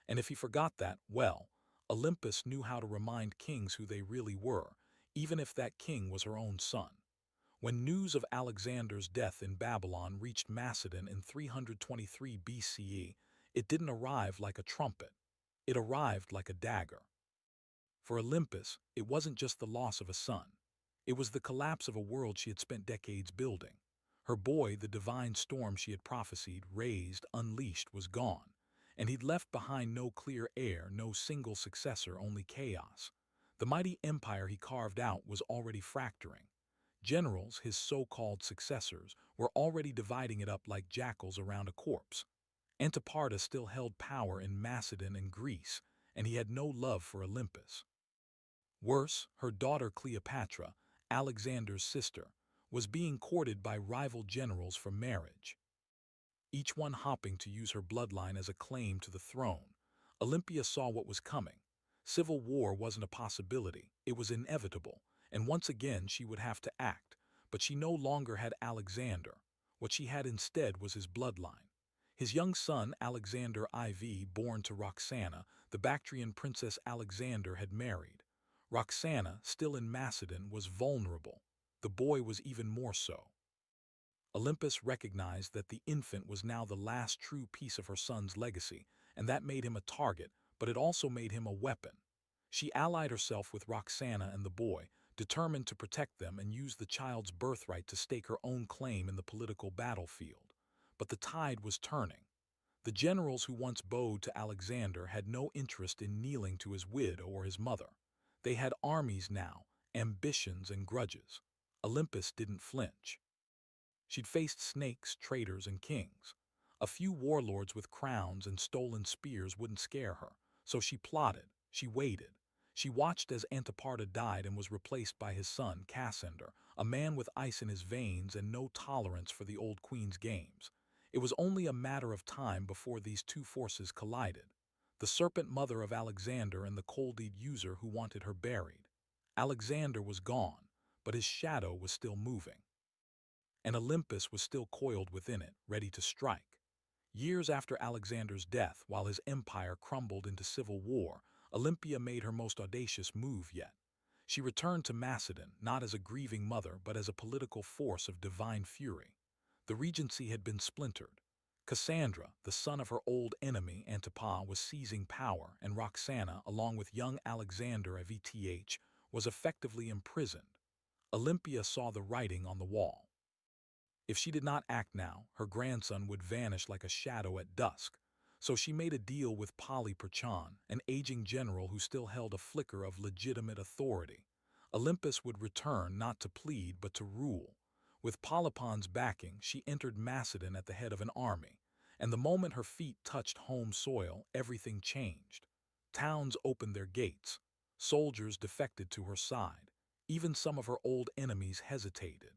And if he forgot that, well, Olympus knew how to remind kings who they really were, even if that king was her own son. When news of Alexander's death in Babylon reached Macedon in 323 BCE, it didn't arrive like a trumpet. It arrived like a dagger. For Olympus, it wasn't just the loss of a son. It was the collapse of a world she had spent decades building. Her boy, the divine storm she had prophesied, raised, unleashed, was gone. And he'd left behind no clear heir, no single successor, only chaos. The mighty empire he carved out was already fracturing. Generals, his so-called successors, were already dividing it up like jackals around a corpse. Antiparta still held power in Macedon and Greece, and he had no love for Olympus. Worse, her daughter Cleopatra, Alexander's sister, was being courted by rival generals for marriage, each one hoping to use her bloodline as a claim to the throne. Olympia saw what was coming. Civil war wasn't a possibility, it was inevitable, and once again she would have to act, but she no longer had Alexander. What she had instead was his bloodline. His young son, Alexander IV, born to Roxana, the Bactrian princess Alexander had married. Roxana, still in Macedon, was vulnerable. The boy was even more so. Olympus recognized that the infant was now the last true piece of her son's legacy, and that made him a target, but it also made him a weapon. She allied herself with Roxana and the boy, determined to protect them and use the child's birthright to stake her own claim in the political battlefield. But the tide was turning. The generals who once bowed to Alexander had no interest in kneeling to his widow or his mother. They had armies now, ambitions and grudges. Olympus didn't flinch. She'd faced snakes, traitors, and kings. A few warlords with crowns and stolen spears wouldn't scare her, so she plotted, she waited. She watched as Antiparta died and was replaced by his son, Cassander, a man with ice in his veins and no tolerance for the old queen's games. It was only a matter of time before these two forces collided. The serpent mother of Alexander and the cold-eyed user who wanted her buried. Alexander was gone, but his shadow was still moving, and Olympus was still coiled within it, ready to strike. Years after Alexander's death, while his empire crumbled into civil war, Olympia made her most audacious move yet. She returned to Macedon, not as a grieving mother, but as a political force of divine fury. The regency had been splintered. Cassandra, the son of her old enemy Antipas, was seizing power, and Roxana, along with young Alexander of ETH, was effectively imprisoned. Olympia saw the writing on the wall. If she did not act now, her grandson would vanish like a shadow at dusk. So she made a deal with Polyperchon, an aging general who still held a flicker of legitimate authority. Olympus would return not to plead but to rule. With Polypon's backing, she entered Macedon at the head of an army, and the moment her feet touched home soil, everything changed. Towns opened their gates. Soldiers defected to her side. Even some of her old enemies hesitated.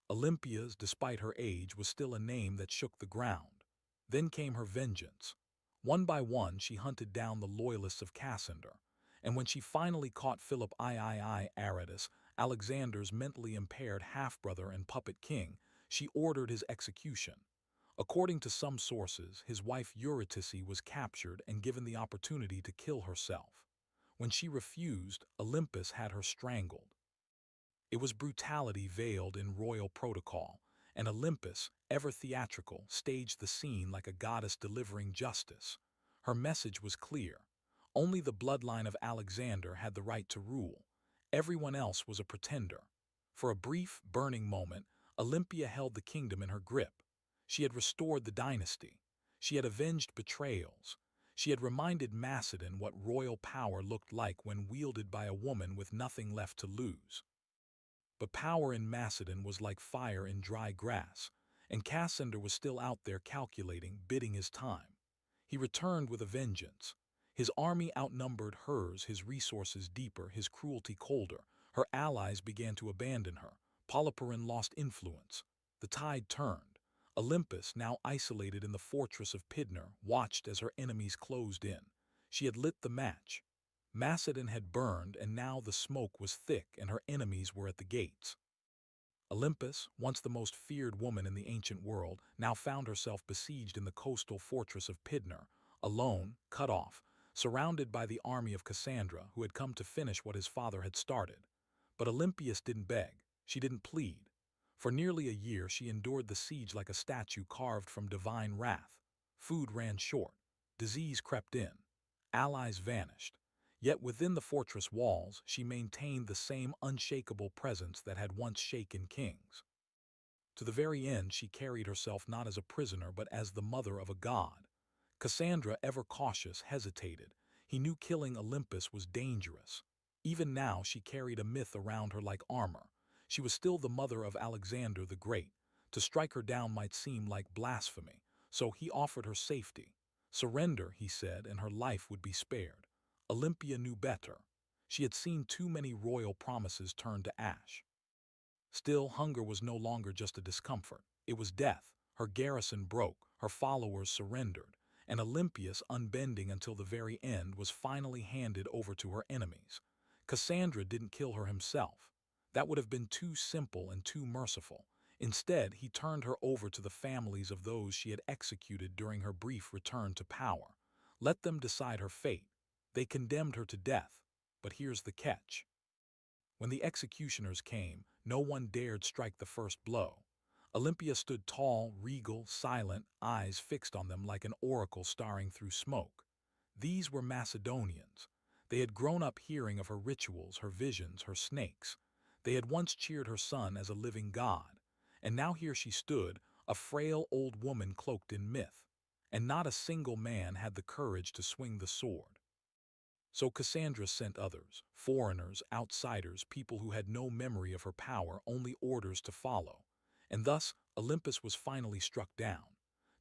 Olympia's, despite her age, was still a name that shook the ground. Then came her vengeance. One by one, she hunted down the loyalists of Cassander, and when she finally caught Philip III Aratus, Alexander's mentally impaired half-brother and puppet king, she ordered his execution. According to some sources, his wife Eurydice was captured and given the opportunity to kill herself. When she refused, Olympus had her strangled. It was brutality veiled in royal protocol, and Olympus, ever theatrical, staged the scene like a goddess delivering justice. Her message was clear. Only the bloodline of Alexander had the right to rule. Everyone else was a pretender. For a brief, burning moment, Olympia held the kingdom in her grip. She had restored the dynasty. She had avenged betrayals. She had reminded Macedon what royal power looked like when wielded by a woman with nothing left to lose. But power in Macedon was like fire in dry grass, and Cassander was still out there calculating, biding his time. He returned with a vengeance. His army outnumbered hers, his resources deeper, his cruelty colder. Her allies began to abandon her. Polyporin lost influence. The tide turned. Olympus, now isolated in the fortress of Pydna, watched as her enemies closed in. She had lit the match. Macedon had burned, and now the smoke was thick and her enemies were at the gates. Olympus, once the most feared woman in the ancient world, now found herself besieged in the coastal fortress of Pydna, alone, cut off, surrounded by the army of Cassandra, who had come to finish what his father had started. But Olympias didn't beg. She didn't plead. For nearly a year she endured the siege like a statue carved from divine wrath. Food ran short. Disease crept in. Allies vanished. Yet within the fortress walls, she maintained the same unshakable presence that had once shaken kings. To the very end, she carried herself not as a prisoner but as the mother of a god. Cassandra, ever cautious, hesitated. He knew killing Olympus was dangerous. Even now, she carried a myth around her like armor. She was still the mother of Alexander the Great. To strike her down might seem like blasphemy, so he offered her safety. Surrender, he said, and her life would be spared. Olympia knew better. She had seen too many royal promises turn to ash. Still, hunger was no longer just a discomfort. It was death. Her garrison broke, her followers surrendered, and Olympias, unbending until the very end, was finally handed over to her enemies. Cassandra didn't kill her himself. That would have been too simple and too merciful. Instead, he turned her over to the families of those she had executed during her brief return to power. Let them decide her fate. They condemned her to death. But here's the catch. When the executioners came, no one dared strike the first blow. Olympia stood tall, regal, silent, eyes fixed on them like an oracle staring through smoke. These were Macedonians. They had grown up hearing of her rituals, her visions, her snakes. They had once cheered her son as a living god. And now here she stood, a frail old woman cloaked in myth. And not a single man had the courage to swing the sword. So Cassandra sent others, foreigners, outsiders, people who had no memory of her power, only orders to follow. And thus, Olympus was finally struck down.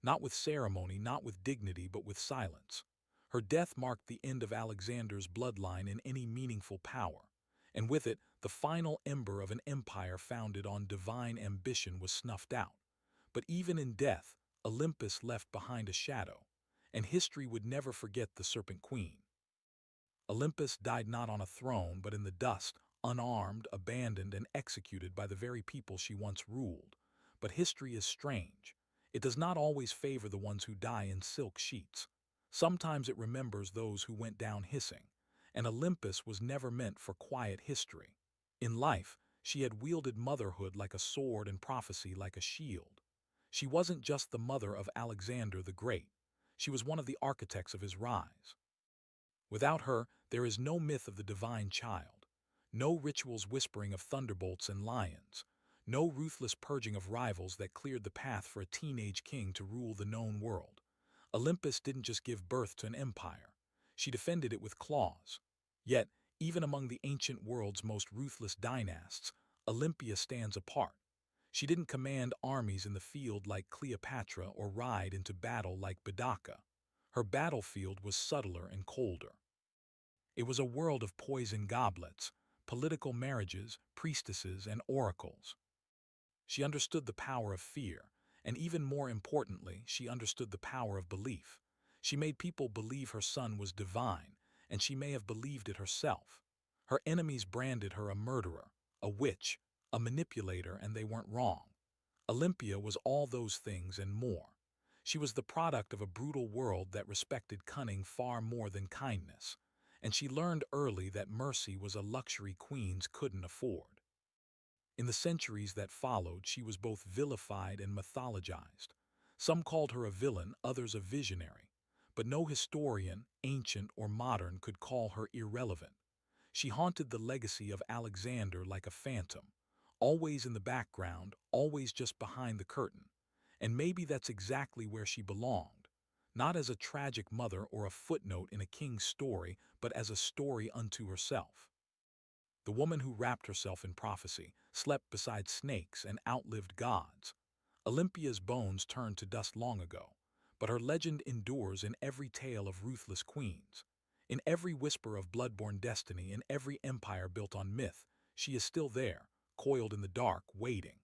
Not with ceremony, not with dignity, but with silence. Her death marked the end of Alexander's bloodline in any meaningful power. And with it, the final ember of an empire founded on divine ambition was snuffed out. But even in death, Olympus left behind a shadow. And history would never forget the Serpent Queen. Olympus died not on a throne, but in the dust, unarmed, abandoned, and executed by the very people she once ruled. But history is strange. It does not always favor the ones who die in silk sheets. Sometimes it remembers those who went down hissing. And Olympus was never meant for quiet history. In life, she had wielded motherhood like a sword and prophecy like a shield. She wasn't just the mother of Alexander the Great. She was one of the architects of his rise. Without her, there is no myth of the divine child, no rituals whispering of thunderbolts and lions, no ruthless purging of rivals that cleared the path for a teenage king to rule the known world. Olympus didn't just give birth to an empire. She defended it with claws. Yet, even among the ancient world's most ruthless dynasts, Olympia stands apart. She didn't command armies in the field like Cleopatra or ride into battle like Boudicca. Her battlefield was subtler and colder. It was a world of poison goblets, political marriages, priestesses, and oracles. She understood the power of fear, and even more importantly, she understood the power of belief. She made people believe her son was divine, and she may have believed it herself. Her enemies branded her a murderer, a witch, a manipulator, and they weren't wrong. Olympia was all those things and more. She was the product of a brutal world that respected cunning far more than kindness, and she learned early that mercy was a luxury queens couldn't afford. In the centuries that followed, she was both vilified and mythologized. Some called her a villain, others a visionary, but no historian, ancient or modern, could call her irrelevant. She haunted the legacy of Alexander like a phantom, always in the background, always just behind the curtain. And maybe that's exactly where she belonged, not as a tragic mother or a footnote in a king's story, but as a story unto herself. The woman who wrapped herself in prophecy, slept beside snakes, and outlived gods. Olympia's bones turned to dust long ago, but her legend endures in every tale of ruthless queens. In every whisper of blood-borne destiny, in every empire built on myth, she is still there, coiled in the dark, waiting.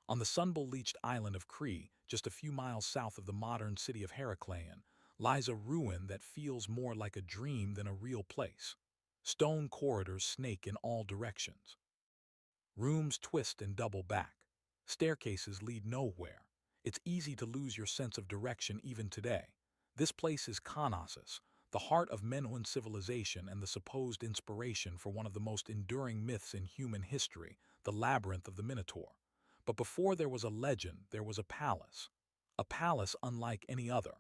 On the sun-bleached island of Crete, just a few miles south of the modern city of Heracleion, lies a ruin that feels more like a dream than a real place. Stone corridors snake in all directions. Rooms twist and double back. Staircases lead nowhere. It's easy to lose your sense of direction even today. This place is Knossos, the heart of Minoan civilization and the supposed inspiration for one of the most enduring myths in human history, the Labyrinth of the Minotaur. But before there was a legend, there was a palace. A palace unlike any other.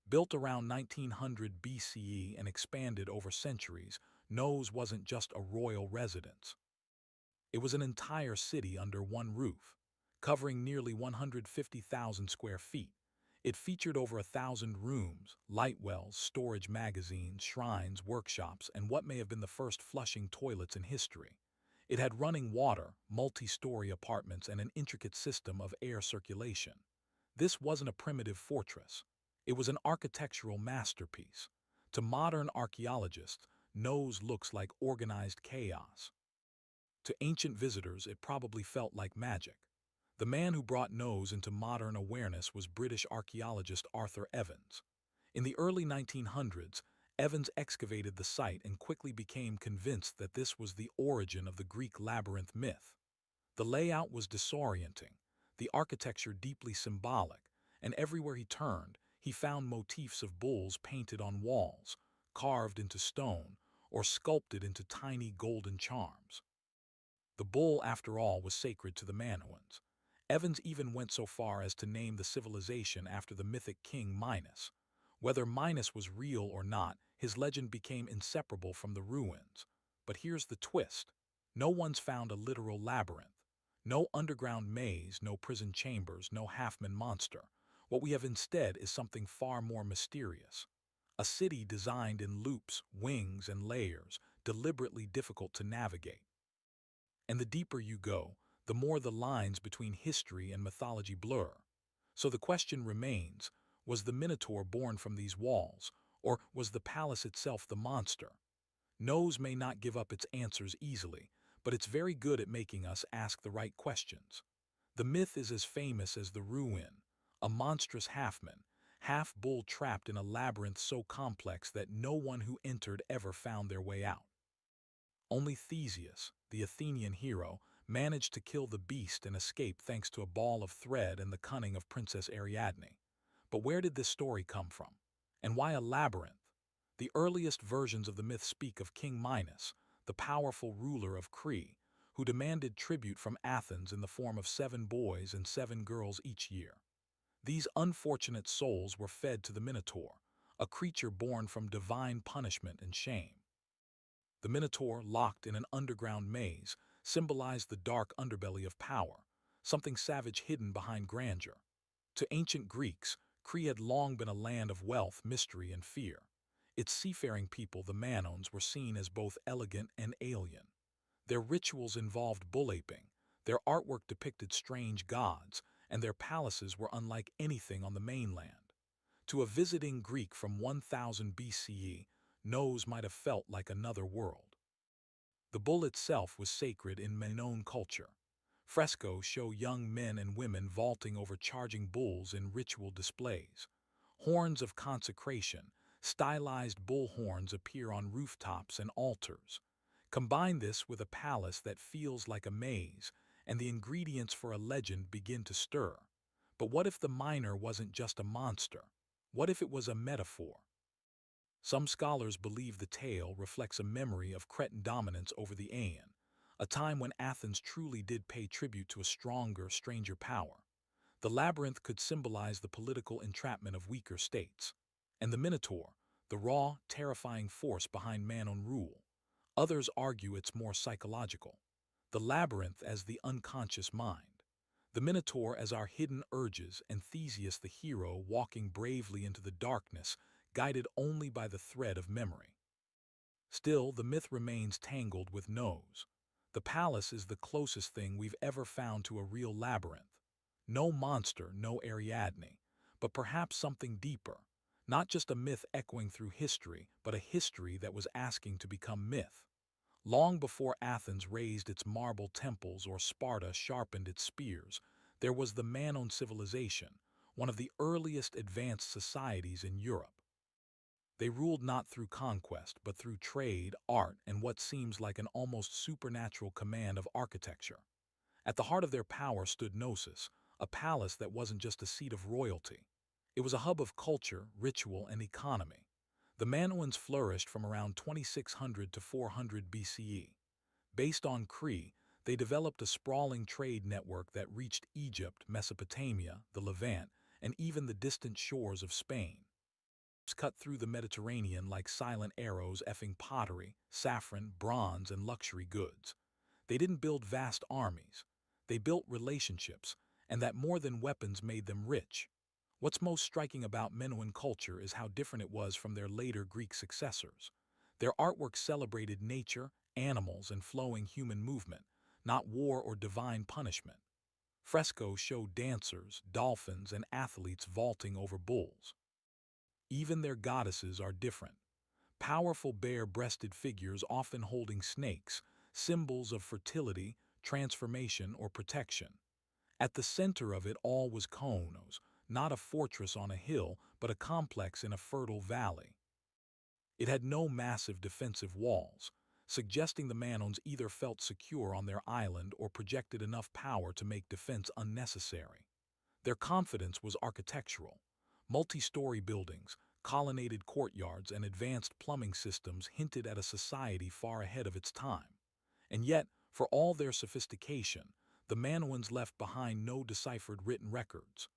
Built around 1900 BCE and expanded over centuries, Nos wasn't just a royal residence. It was an entire city under one roof, covering nearly 150,000 square feet. It featured over 1,000 rooms, light wells, storage magazines, shrines, workshops, and what may have been the first flushing toilets in history. It had running water, multi-story apartments, and an intricate system of air circulation. This wasn't a primitive fortress. It was an architectural masterpiece. To modern archaeologists, Nos looks like organized chaos. To ancient visitors, it probably felt like magic. The man who brought Nos into modern awareness was British archaeologist Arthur Evans. In the early 1900s, Evans excavated the site and quickly became convinced that this was the origin of the Greek labyrinth myth. The layout was disorienting, the architecture deeply symbolic, and everywhere he turned, he found motifs of bulls painted on walls, carved into stone, or sculpted into tiny golden charms. The bull, after all, was sacred to the Minoans. Evans even went so far as to name the civilization after the mythic king Minos. Whether Minos was real or not, his legend became inseparable from the ruins. But here's the twist. No one's found a literal labyrinth. No underground maze, no prison chambers, no half-man monster. What we have instead is something far more mysterious. A city designed in loops, wings, and layers, deliberately difficult to navigate. And the deeper you go, the more the lines between history and mythology blur. So the question remains, was the Minotaur born from these walls, or was the palace itself the monster? Nose may not give up its answers easily, but it's very good at making us ask the right questions. The myth is as famous as the ruin, a monstrous half-man, half-bull trapped in a labyrinth so complex that no one who entered ever found their way out. Only Theseus, the Athenian hero, managed to kill the beast and escape thanks to a ball of thread and the cunning of Princess Ariadne. But where did this story come from? And why a labyrinth? The earliest versions of the myth speak of King Minos, the powerful ruler of Crete, who demanded tribute from Athens in the form of 7 boys and 7 girls each year. These unfortunate souls were fed to the Minotaur, a creature born from divine punishment and shame. The Minotaur, locked in an underground maze, symbolized the dark underbelly of power, something savage hidden behind grandeur. To ancient Greeks, Crete had long been a land of wealth, mystery, and fear. Its seafaring people, the Manoans, were seen as both elegant and alien. Their rituals involved bull-aping, their artwork depicted strange gods, and their palaces were unlike anything on the mainland. To a visiting Greek from 1000 BCE, Nos might have felt like another world. The bull itself was sacred in Minoan culture. Frescoes show young men and women vaulting over charging bulls in ritual displays. Horns of consecration, stylized bull horns, appear on rooftops and altars. Combine this with a palace that feels like a maze, and the ingredients for a legend begin to stir. But what if the miner wasn't just a monster? What if it was a metaphor? Some scholars believe the tale reflects a memory of Cretan dominance over the Aegean, a time when Athens truly did pay tribute to a stronger, stranger power. The labyrinth could symbolize the political entrapment of weaker states, and the Minotaur, the raw, terrifying force behind Minoan rule. Others argue it's more psychological. The labyrinth as the unconscious mind, the Minotaur as our hidden urges, and Theseus the hero walking bravely into the darkness, guided only by the thread of memory. Still, the myth remains tangled with Nos. The palace is the closest thing we've ever found to a real labyrinth. No monster, no Ariadne, but perhaps something deeper. Not just a myth echoing through history, but a history that was asking to become myth. Long before Athens raised its marble temples or Sparta sharpened its spears, there was the Minoan civilization, one of the earliest advanced societies in Europe. They ruled not through conquest, but through trade, art, and what seems like an almost supernatural command of architecture. At the heart of their power stood Knossos, a palace that wasn't just a seat of royalty. It was a hub of culture, ritual, and economy. The Minoans flourished from around 2600 to 400 BCE. Based on Crete, they developed a sprawling trade network that reached Egypt, Mesopotamia, the Levant, and even the distant shores of Spain. Cut through the Mediterranean like silent arrows, effing pottery, saffron, bronze, and luxury goods. They didn't build vast armies. They built relationships, and that more than weapons made them rich. What's most striking about Minoan culture is how different it was from their later Greek successors. Their artwork celebrated nature, animals, and flowing human movement, not war or divine punishment. Frescoes showed dancers, dolphins, and athletes vaulting over bulls. Even their goddesses are different. Powerful bare-breasted figures often holding snakes, symbols of fertility, transformation, or protection. At the center of it all was Konos, not a fortress on a hill, but a complex in a fertile valley. It had no massive defensive walls, suggesting the Manons either felt secure on their island or projected enough power to make defense unnecessary. Their confidence was architectural. Multi-story buildings, colonnaded courtyards, and advanced plumbing systems hinted at a society far ahead of its time. And yet, for all their sophistication, the Manoans left behind no deciphered written records.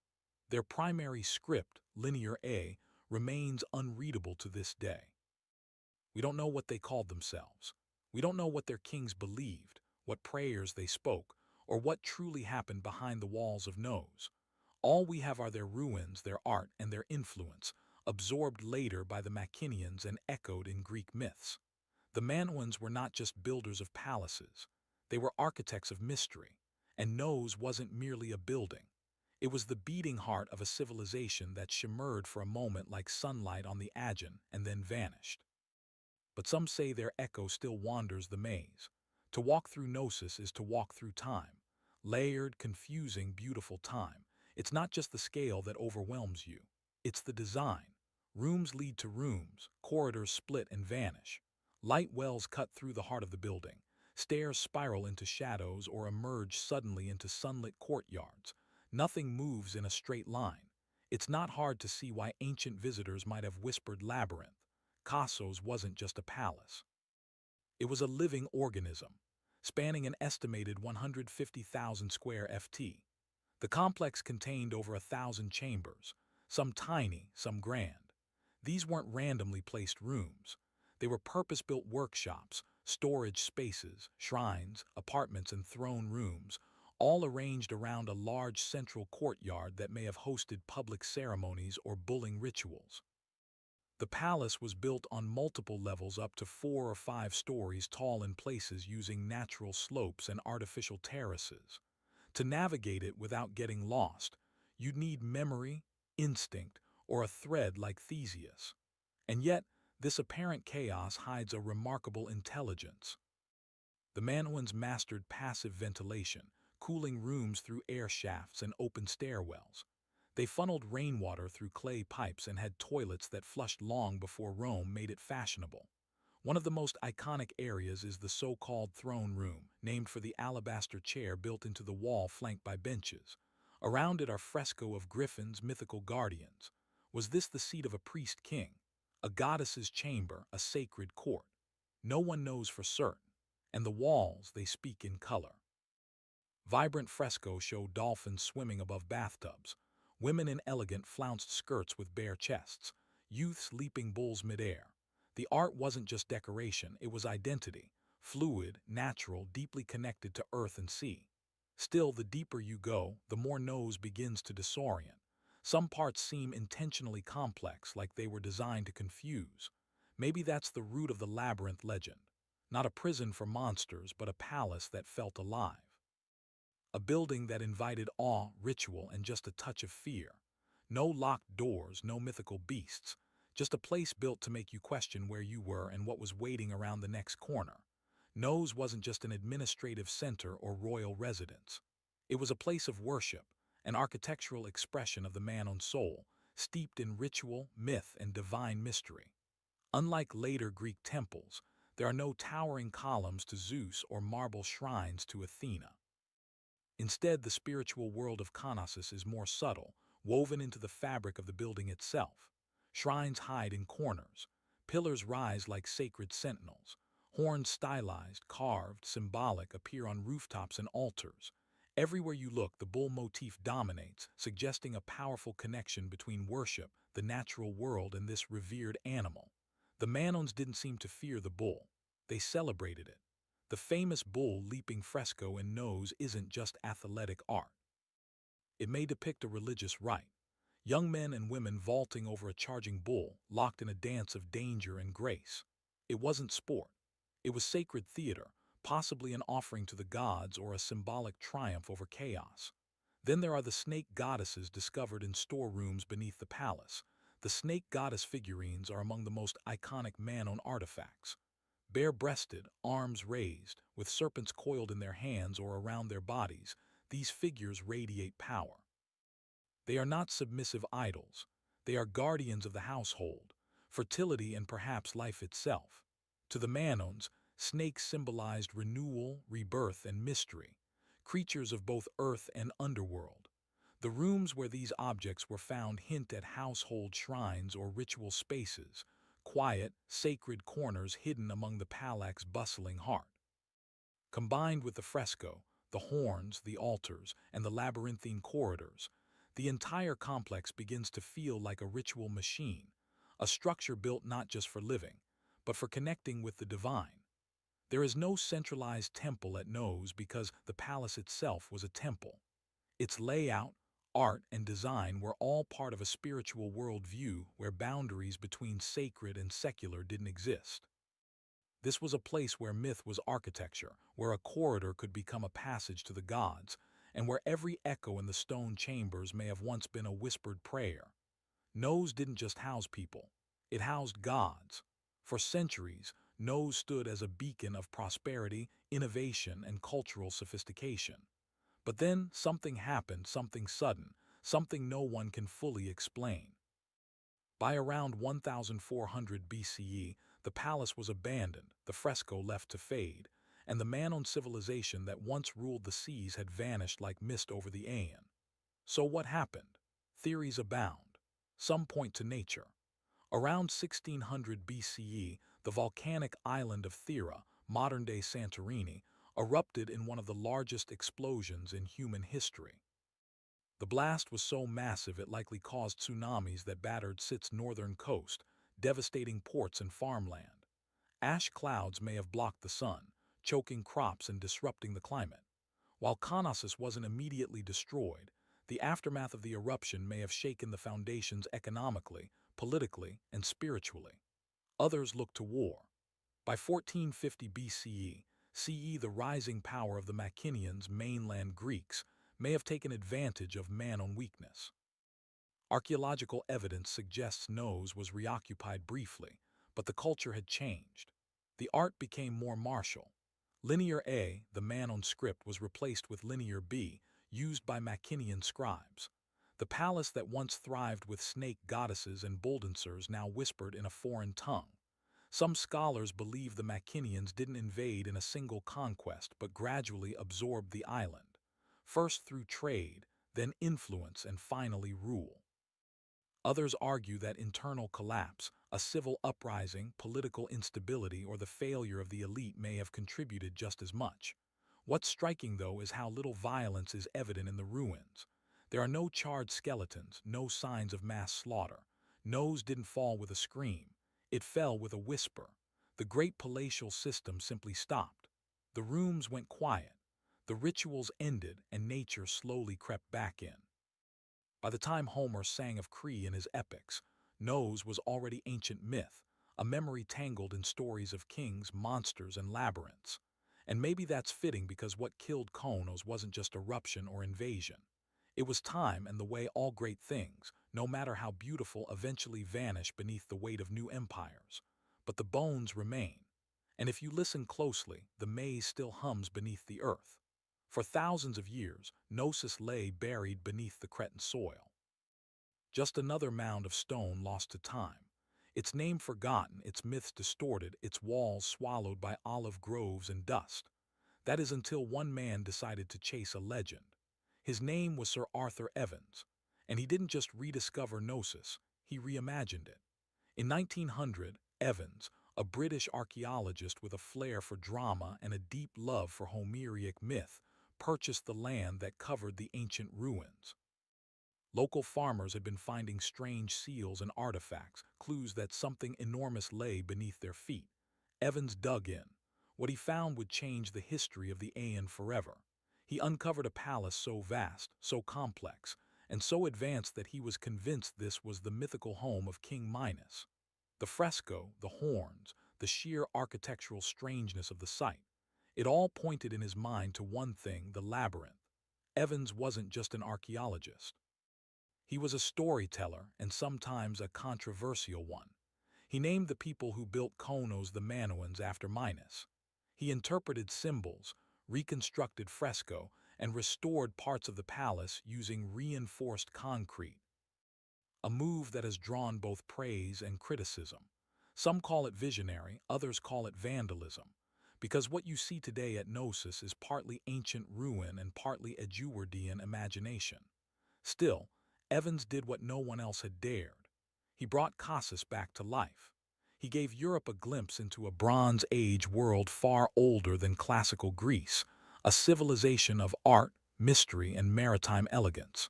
Their primary script, Linear A, remains unreadable to this day. We don't know what they called themselves. We don't know what their kings believed, what prayers they spoke, or what truly happened behind the walls of Nos. All we have are their ruins, their art, and their influence, absorbed later by the Machinians and echoed in Greek myths. The Manoans were not just builders of palaces. They were architects of mystery. And Nos wasn't merely a building. It was the beating heart of a civilization that shimmered for a moment like sunlight on the Aegean and then vanished. But some say their echo still wanders the maze. To walk through Gnosis is to walk through time. Layered, confusing, beautiful time. It's not just the scale that overwhelms you. It's the design. Rooms lead to rooms, corridors split and vanish. Light wells cut through the heart of the building. Stairs spiral into shadows or emerge suddenly into sunlit courtyards. Nothing moves in a straight line. It's not hard to see why ancient visitors might have whispered labyrinth. Kossos wasn't just a palace. It was a living organism, spanning an estimated 150,000 square ft. The complex contained over 1,000 chambers, some tiny, some grand. These weren't randomly placed rooms. They were purpose-built workshops, storage spaces, shrines, apartments, and throne rooms, all arranged around a large central courtyard that may have hosted public ceremonies or bulling rituals. The palace was built on multiple levels up to 4 or 5 stories tall in places using natural slopes and artificial terraces. To navigate it without getting lost, you'd need memory, instinct, or a thread like Theseus. And yet, this apparent chaos hides a remarkable intelligence. The Manoans mastered passive ventilation, cooling rooms through air shafts and open stairwells. They funneled rainwater through clay pipes and had toilets that flushed long before Rome made it fashionable. One of the most iconic areas is the so-called throne room, named for the alabaster chair built into the wall flanked by benches. Around it are frescoes of griffins, mythical guardians. Was this the seat of a priest-king? A goddess's chamber, a sacred court? No one knows for certain. And the walls, they speak in color. Vibrant frescoes show dolphins swimming above bathtubs, women in elegant flounced skirts with bare chests, youths leaping bulls midair. The art wasn't just decoration, it was identity, fluid, natural, deeply connected to earth and sea. Still, the deeper you go, the more Nose begins to disorient. Some parts seem intentionally complex, like they were designed to confuse. Maybe that's the root of the labyrinth legend. Not a prison for monsters, but a palace that felt alive. A building that invited awe, ritual, and just a touch of fear. No locked doors, no mythical beasts. Just a place built to make you question where you were and what was waiting around the next corner. Nose wasn't just an administrative center or royal residence. It was a place of worship, an architectural expression of the Manon soul, steeped in ritual, myth, and divine mystery. Unlike later Greek temples, there are no towering columns to Zeus or marble shrines to Athena. Instead, the spiritual world of Knossos is more subtle, woven into the fabric of the building itself. Shrines hide in corners. Pillars rise like sacred sentinels. Horns stylized, carved, symbolic appear on rooftops and altars. Everywhere you look, the bull motif dominates, suggesting a powerful connection between worship, the natural world, and this revered animal. The Manons didn't seem to fear the bull. They celebrated it. The famous bull leaping fresco in Nose isn't just athletic art. It may depict a religious rite. Young men and women vaulting over a charging bull, locked in a dance of danger and grace. It wasn't sport. It was sacred theater, possibly an offering to the gods or a symbolic triumph over chaos. Then there are the snake goddesses discovered in storerooms beneath the palace. The snake goddess figurines are among the most iconic man-owned artifacts. Bare-breasted, arms raised, with serpents coiled in their hands or around their bodies, these figures radiate power. They are not submissive idols. They are guardians of the household, fertility and perhaps life itself. To the Manons, snakes symbolized renewal, rebirth, and mystery, creatures of both earth and underworld. The rooms where these objects were found hint at household shrines or ritual spaces, quiet, sacred corners hidden among the palac's bustling heart. Combined with the fresco, the horns, the altars, and the labyrinthine corridors, the entire complex begins to feel like a ritual machine, a structure built not just for living, but for connecting with the divine. There is no centralized temple at Nose because the palace itself was a temple. Its layout, art, and design were all part of a spiritual worldview where boundaries between sacred and secular didn't exist. This was a place where myth was architecture, where a corridor could become a passage to the gods, and where every echo in the stone chambers may have once been a whispered prayer. Nose didn't just house people, it housed gods. For centuries, Nose stood as a beacon of prosperity, innovation, and cultural sophistication. But then something happened, something sudden, something no one can fully explain. By around 1400 BCE, the palace was abandoned, the fresco left to fade, and the man-owned civilization that once ruled the seas had vanished like mist over the Aeon. So what happened? Theories abound. Some point to nature. Around 1600 BCE, the volcanic island of Thera, modern-day Santorini, erupted in one of the largest explosions in human history. The blast was so massive it likely caused tsunamis that battered its northern coast, devastating ports and farmland. Ash clouds may have blocked the sun, choking crops and disrupting the climate. While Knossos wasn't immediately destroyed, the aftermath of the eruption may have shaken the foundations economically, politically, and spiritually. Others looked to war. By 1450 BCE, the rising power of the Mycenaeans, mainland Greeks, may have taken advantage of man-own weakness. Archaeological evidence suggests Nose was reoccupied briefly, but the culture had changed. The art became more martial. Linear A, the man-owned script, was replaced with Linear B, used by Mycenaean scribes. The palace that once thrived with snake goddesses and buldancers now whispered in a foreign tongue. Some scholars believe the Mycenaeans didn't invade in a single conquest but gradually absorbed the island, first through trade, then influence, and finally rule. Others argue that internal collapse, a civil uprising, political instability, or the failure of the elite may have contributed just as much. What's striking, though, is how little violence is evident in the ruins. There are no charred skeletons, no signs of mass slaughter. Nose didn't fall with a scream. It fell with a whisper. The great palatial system simply stopped. The rooms went quiet. The rituals ended, and nature slowly crept back in. By the time Homer sang of Cree in his epics, Nose was already ancient myth, a memory tangled in stories of kings, monsters, and labyrinths. And maybe that's fitting because what killed Konos wasn't just eruption or invasion. It was time and the way all great things, no matter how beautiful, eventually vanish beneath the weight of new empires. But the bones remain. And if you listen closely, the maze still hums beneath the earth. For thousands of years, Gnosis lay buried beneath the Cretan soil. Just another mound of stone lost to time. Its name forgotten, its myths distorted, its walls swallowed by olive groves and dust. That is until one man decided to chase a legend. His name was Sir Arthur Evans, and he didn't just rediscover Gnosis, he reimagined it. In 1900, Evans, a British archaeologist with a flair for drama and a deep love for Homeric myth, purchased the land that covered the ancient ruins. Local farmers had been finding strange seals and artifacts, clues that something enormous lay beneath their feet. Evans dug in. What he found would change the history of the Aeon forever. He uncovered a palace so vast, so complex, and so advanced that he was convinced this was the mythical home of King Minos. The fresco, the horns, the sheer architectural strangeness of the site. It all pointed in his mind to one thing: the labyrinth. Evans wasn't just an archaeologist. He was a storyteller, and sometimes a controversial one. He named the people who built Konos the Manoans after Minos. He interpreted symbols, reconstructed fresco, and restored parts of the palace using reinforced concrete, a move that has drawn both praise and criticism. Some call it visionary, others call it vandalism, because what you see today at Knossos is partly ancient ruin and partly Edwardian imagination. Still, Evans did what no one else had dared. He brought Knossos back to life. He gave Europe a glimpse into a Bronze Age world far older than classical Greece, a civilization of art, mystery, and maritime elegance.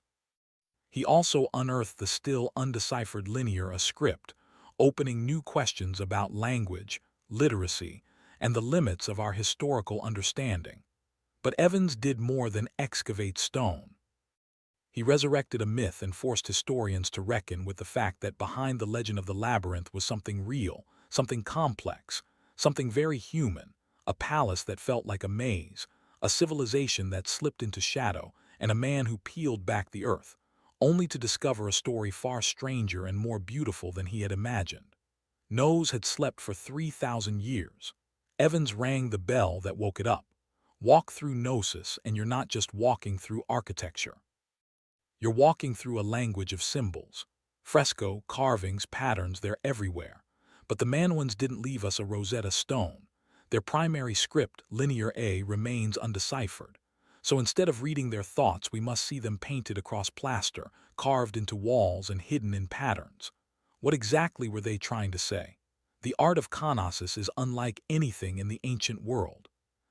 He also unearthed the still undeciphered linear script, opening new questions about language, literacy, and the limits of our historical understanding. But Evans did more than excavate stone. He resurrected a myth and forced historians to reckon with the fact that behind the legend of the labyrinth was something real, something complex, something very human, a palace that felt like a maze, a civilization that slipped into shadow, and a man who peeled back the earth, only to discover a story far stranger and more beautiful than he had imagined. Nose had slept for 3,000 years. Evans rang the bell that woke it up. Walk through Knossos, and you're not just walking through architecture. You're walking through a language of symbols. Fresco, carvings, patterns, they're everywhere. But the Manoans didn't leave us a Rosetta Stone. Their primary script, Linear A, remains undeciphered. So instead of reading their thoughts, we must see them painted across plaster, carved into walls, and hidden in patterns. What exactly were they trying to say? The art of Knossos is unlike anything in the ancient world.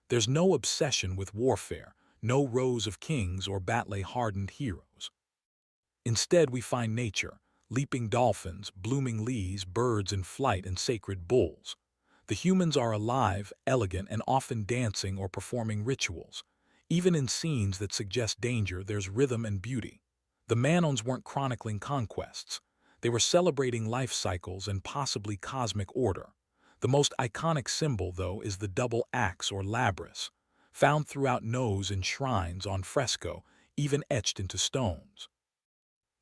There's no obsession with warfare, no rows of kings or battle-hardened heroes. Instead, we find nature, leaping dolphins, blooming leaves, birds in flight, and sacred bulls. The humans are alive, elegant, and often dancing or performing rituals. Even in scenes that suggest danger, there's rhythm and beauty. The Manoans weren't chronicling conquests. They were celebrating life cycles and possibly cosmic order. The most iconic symbol, though, is the double axe or labrys, found throughout Knossos in shrines on fresco, even etched into stones.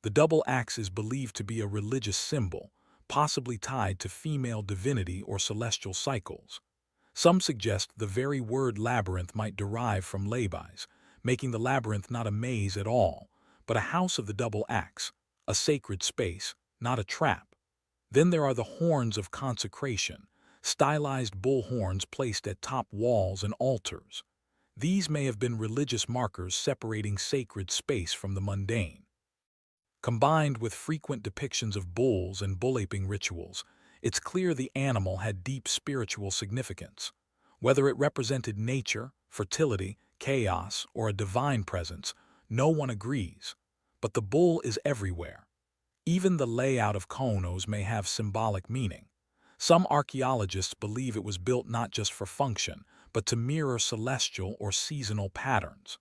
The double axe is believed to be a religious symbol, possibly tied to female divinity or celestial cycles. Some suggest the very word labyrinth might derive from labis, making the labyrinth not a maze at all, but a house of the double axe, a sacred space, not a trap. Then there are the horns of consecration, stylized bull horns placed at top walls and altars. These may have been religious markers separating sacred space from the mundane. Combined with frequent depictions of bulls and bull-aping rituals, it's clear the animal had deep spiritual significance. Whether it represented nature, fertility, chaos, or a divine presence, no one agrees. But the bull is everywhere. Even the layout of Konos may have symbolic meaning. Some archaeologists believe it was built not just for function, but to mirror celestial or seasonal patterns.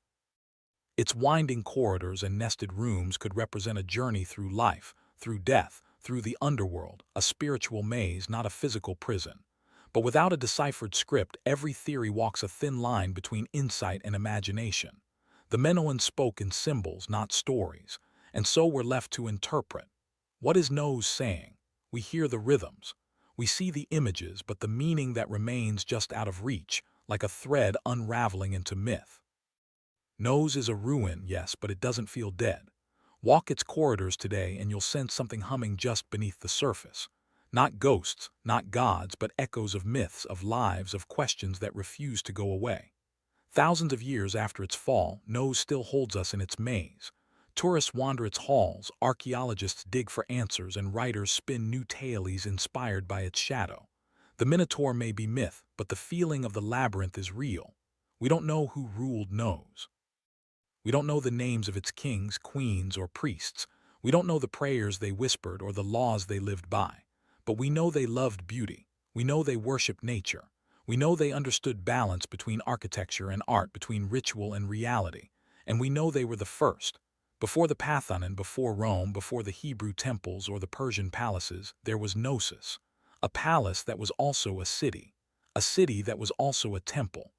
Its winding corridors and nested rooms could represent a journey through life, through death, through the underworld, a spiritual maze, not a physical prison. But without a deciphered script, every theory walks a thin line between insight and imagination. The Minoans spoke in symbols, not stories, and so we're left to interpret. What is Nose saying? We hear the rhythms. We see the images, but the meaning that remains just out of reach, like a thread unraveling into myth. Nose is a ruin, yes, but it doesn't feel dead. Walk its corridors today and you'll sense something humming just beneath the surface. Not ghosts, not gods, but echoes of myths, of lives, of questions that refuse to go away. Thousands of years after its fall, Nose still holds us in its maze. Tourists wander its halls, archaeologists dig for answers, and writers spin new tales inspired by its shadow. The Minotaur may be myth, but the feeling of the labyrinth is real. We don't know who ruled Nose. We don't know the names of its kings, queens, or priests. We don't know the prayers they whispered or the laws they lived by. But we know they loved beauty. We know they worshipped nature. We know they understood balance between architecture and art, between ritual and reality. And we know they were the first. Before the Parthenon, before Rome, before the Hebrew temples or the Persian palaces, there was Knossos, a palace that was also a city that was also a temple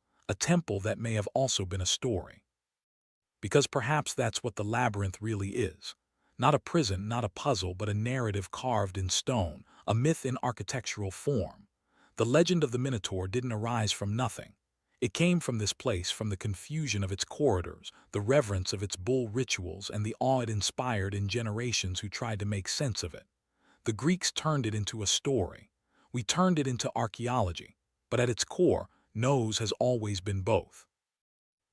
that may have also been a story. Because perhaps that's what the labyrinth really is. Not a prison, not a puzzle, but a narrative carved in stone, a myth in architectural form. The legend of the Minotaur didn't arise from nothing. It came from this place, from the confusion of its corridors, the reverence of its bull rituals, and the awe it inspired in generations who tried to make sense of it. The Greeks turned it into a story. We turned it into archaeology. But at its core, nose has always been both.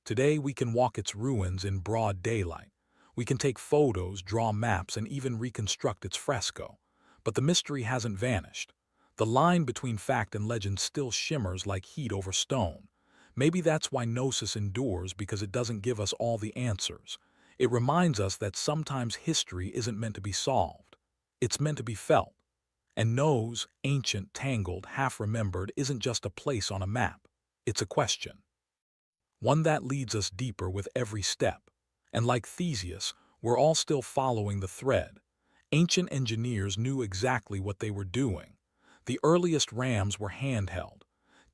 Today we can walk its ruins in broad daylight. We can take photos, draw maps, and even reconstruct its fresco. But the mystery hasn't vanished. The line between fact and legend still shimmers like heat over stone. Maybe that's why Gnosis endures, because it doesn't give us all the answers. It reminds us that sometimes history isn't meant to be solved. It's meant to be felt. And Nos, ancient, tangled, half-remembered, isn't just a place on a map. It's a question. One that leads us deeper with every step. And like Theseus, we're all still following the thread. Ancient engineers knew exactly what they were doing. The earliest rams were handheld.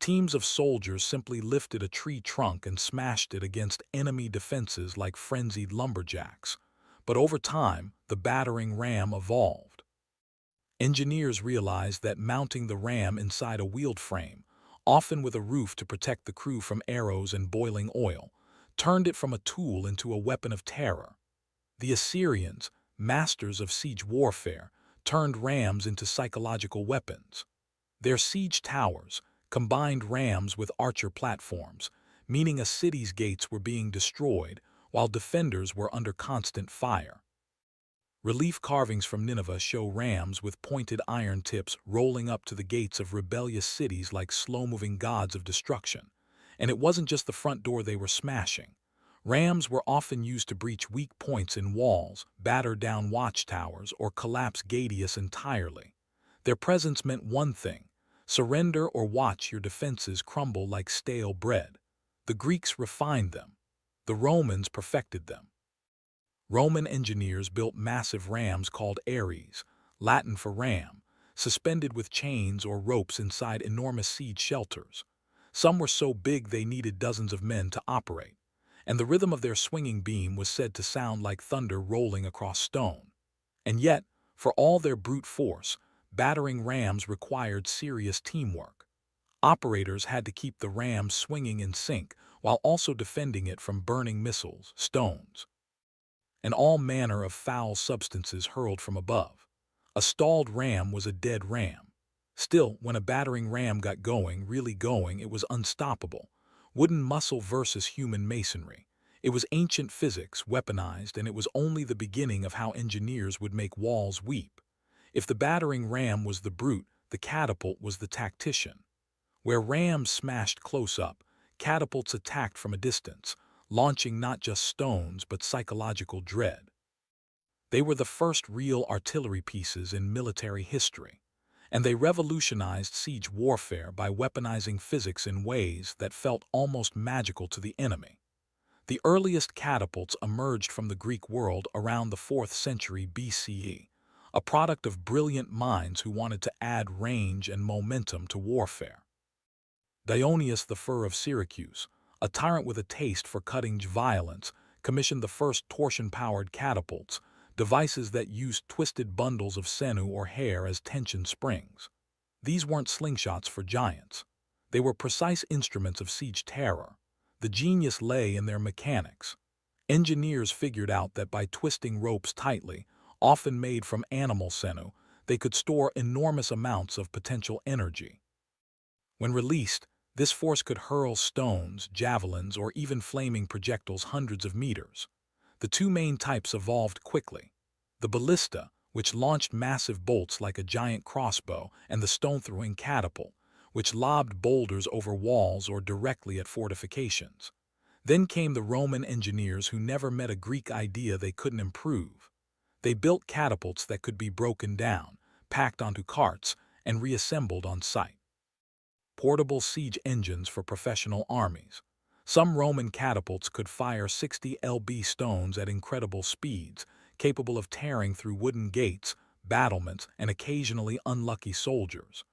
Teams of soldiers simply lifted a tree trunk and smashed it against enemy defenses like frenzied lumberjacks. But over time, the battering ram evolved. Engineers realized that mounting the ram inside a wheeled frame, often with a roof to protect the crew from arrows and boiling oil, turned it from a tool into a weapon of terror. The Assyrians, masters of siege warfare, turned rams into psychological weapons. Their siege towers combined rams with archer platforms, meaning a city's gates were being destroyed while defenders were under constant fire. Relief carvings from Nineveh show rams with pointed iron tips rolling up to the gates of rebellious cities like slow-moving gods of destruction. And it wasn't just the front door they were smashing. Rams were often used to breach weak points in walls, batter down watchtowers, or collapse gateaus entirely. Their presence meant one thing: surrender or watch your defenses crumble like stale bread. The Greeks refined them. The Romans perfected them. Roman engineers built massive rams called ares, Latin for ram, suspended with chains or ropes inside enormous siege shelters. Some were so big they needed dozens of men to operate, and the rhythm of their swinging beam was said to sound like thunder rolling across stone. And yet, for all their brute force, battering rams required serious teamwork. Operators had to keep the ram swinging in sync while also defending it from burning missiles, stones, and all manner of foul substances hurled from above. A stalled ram was a dead ram. Still, when a battering ram got going, really going, it was unstoppable. Wooden muscle versus human masonry. It was ancient physics, weaponized, and it was only the beginning of how engineers would make walls weep. If the battering ram was the brute, the catapult was the tactician. Where rams smashed close up, catapults attacked from a distance, launching not just stones but psychological dread. They were the first real artillery pieces in military history, and they revolutionized siege warfare by weaponizing physics in ways that felt almost magical to the enemy. The earliest catapults emerged from the Greek world around the 4th century BCE, a product of brilliant minds who wanted to add range and momentum to warfare. Dionysius I of Syracuse, a tyrant with a taste for cutting-edge violence, commissioned the first torsion-powered catapults, devices that used twisted bundles of sinew or hair as tension springs. These weren't slingshots for giants. They were precise instruments of siege terror. The genius lay in their mechanics. Engineers figured out that by twisting ropes tightly, often made from animal sinew, they could store enormous amounts of potential energy. When released, this force could hurl stones, javelins, or even flaming projectiles hundreds of meters. The two main types evolved quickly: the ballista, which launched massive bolts like a giant crossbow, and the stone-throwing catapult, which lobbed boulders over walls or directly at fortifications. Then came the Roman engineers who never met a Greek idea they couldn't improve. They built catapults that could be broken down, packed onto carts, and reassembled on site. Portable siege engines for professional armies. Some Roman catapults could fire 60 lb stones at incredible speeds, capable of tearing through wooden gates, battlements, and occasionally unlucky soldiers.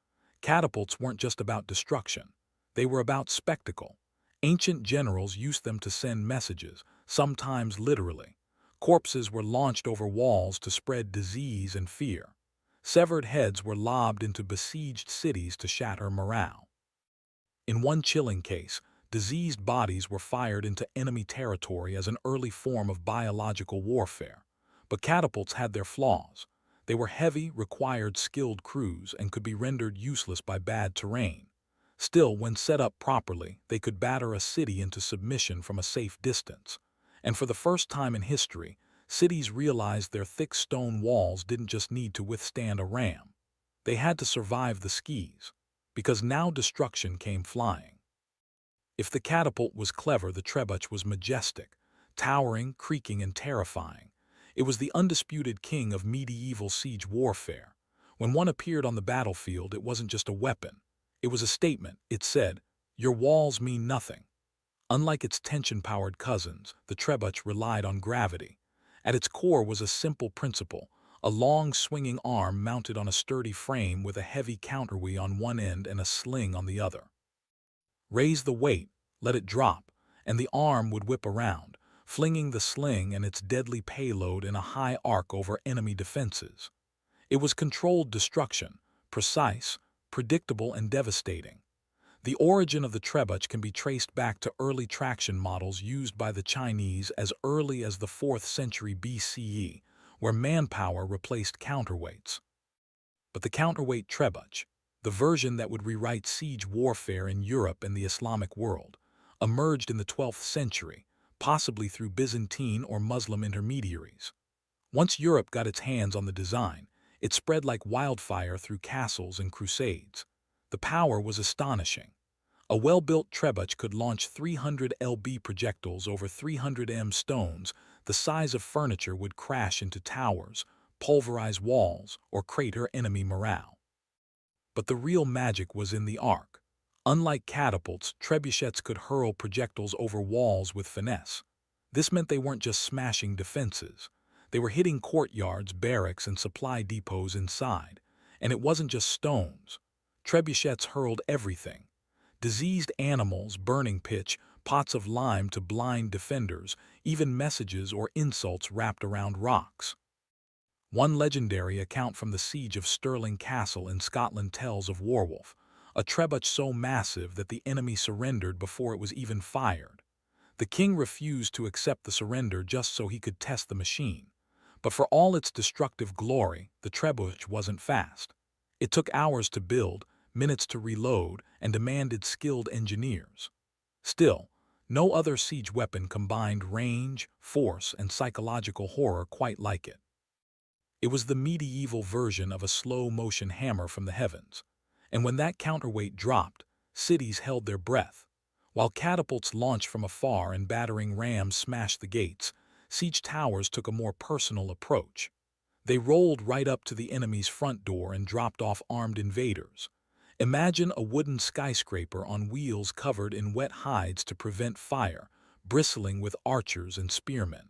Catapults weren't just about destruction. They were about spectacle. Ancient generals used them to send messages, sometimes literally. Corpses were launched over walls to spread disease and fear. Severed heads were lobbed into besieged cities to shatter morale. In one chilling case, diseased bodies were fired into enemy territory as an early form of biological warfare. But catapults had their flaws. They were heavy, required skilled crews, and could be rendered useless by bad terrain. Still, when set up properly, they could batter a city into submission from a safe distance. And for the first time in history, cities realized their thick stone walls didn't just need to withstand a ram. They had to survive the skis, because now destruction came flying. If the catapult was clever, the trebuchet was majestic, towering, creaking, and terrifying. It was the undisputed king of medieval siege warfare. When one appeared on the battlefield, it wasn't just a weapon. It was a statement. It said, "Your walls mean nothing." Unlike its tension-powered cousins, the trebuchet relied on gravity. At its core was a simple principle: a long, swinging arm mounted on a sturdy frame with a heavy counterweight on one end and a sling on the other. Raise the weight, let it drop, and the arm would whip around, flinging the sling and its deadly payload in a high arc over enemy defenses. It was controlled destruction, precise, predictable, and devastating. The origin of the trebuchet can be traced back to early traction models used by the Chinese as early as the 4th century BCE, where manpower replaced counterweights. But the counterweight trebuchet, the version that would rewrite siege warfare in Europe and the Islamic world, emerged in the 12th century, possibly through Byzantine or Muslim intermediaries. Once Europe got its hands on the design, it spread like wildfire through castles and crusades. The power was astonishing. A well-built trebuchet could launch 300 lb projectiles over 300 m stones. The size of furniture would crash into towers, pulverize walls, or crater enemy morale. But the real magic was in the arc. Unlike catapults, trebuchets could hurl projectiles over walls with finesse. This meant they weren't just smashing defenses. They were hitting courtyards, barracks, and supply depots inside. And it wasn't just stones. Trebuchets hurled everything: diseased animals, burning pitch, pots of lime to blind defenders, even messages or insults wrapped around rocks. One legendary account from the siege of Stirling Castle in Scotland tells of Warwolf, a trebuchet so massive that the enemy surrendered before it was even fired. The king refused to accept the surrender just so he could test the machine. But for all its destructive glory, the trebuchet wasn't fast. It took hours to build, minutes to reload, and demanded skilled engineers. Still, no other siege weapon combined range, force, and psychological horror quite like it. It was the medieval version of a slow-motion hammer from the heavens. And when that counterweight dropped, cities held their breath. While catapults launched from afar and battering rams smashed the gates, siege towers took a more personal approach. They rolled right up to the enemy's front door and dropped off armed invaders. Imagine a wooden skyscraper on wheels covered in wet hides to prevent fire, bristling with archers and spearmen.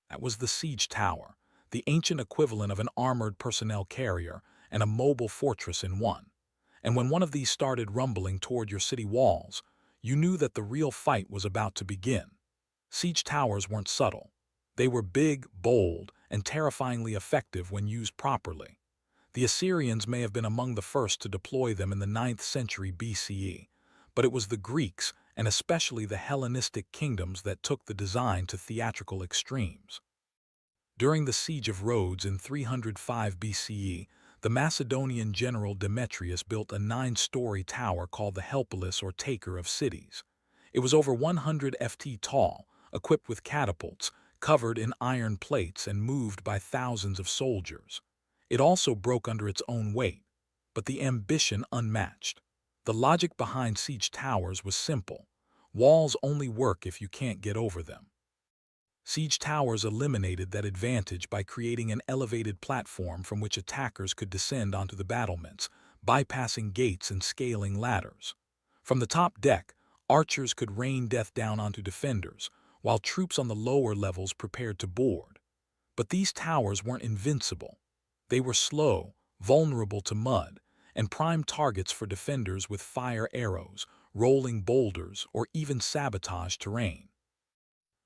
That was the siege tower, the ancient equivalent of an armored personnel carrier and a mobile fortress in one. And when one of these started rumbling toward your city walls, you knew that the real fight was about to begin. Siege towers weren't subtle. They were big, bold, and terrifyingly effective when used properly. The Assyrians may have been among the first to deploy them in the 9th century BCE, but it was the Greeks, and especially the Hellenistic kingdoms, that took the design to theatrical extremes. During the siege of Rhodes in 305 BCE, the Macedonian general Demetrius built a 9-story tower called the Helpolis, or Taker of Cities. It was over 100 ft tall, equipped with catapults, covered in iron plates, and moved by thousands of soldiers. It also broke under its own weight, but the ambition unmatched. The logic behind siege towers was simple: walls only work if you can't get over them. Siege towers eliminated that advantage by creating an elevated platform from which attackers could descend onto the battlements, bypassing gates and scaling ladders. From the top deck, archers could rain death down onto defenders, while troops on the lower levels prepared to board. But these towers weren't invincible. They were slow, vulnerable to mud, and prime targets for defenders with fire arrows, rolling boulders, or even sabotage terrain.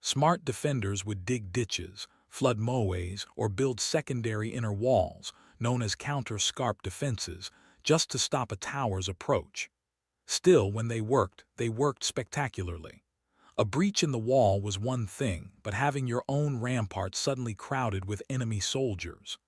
Smart defenders would dig ditches, flood moways, or build secondary inner walls, known as counter-scarp defenses, just to stop a tower's approach. Still, when they worked spectacularly. A breach in the wall was one thing, but having your own rampart suddenly crowded with enemy soldiers,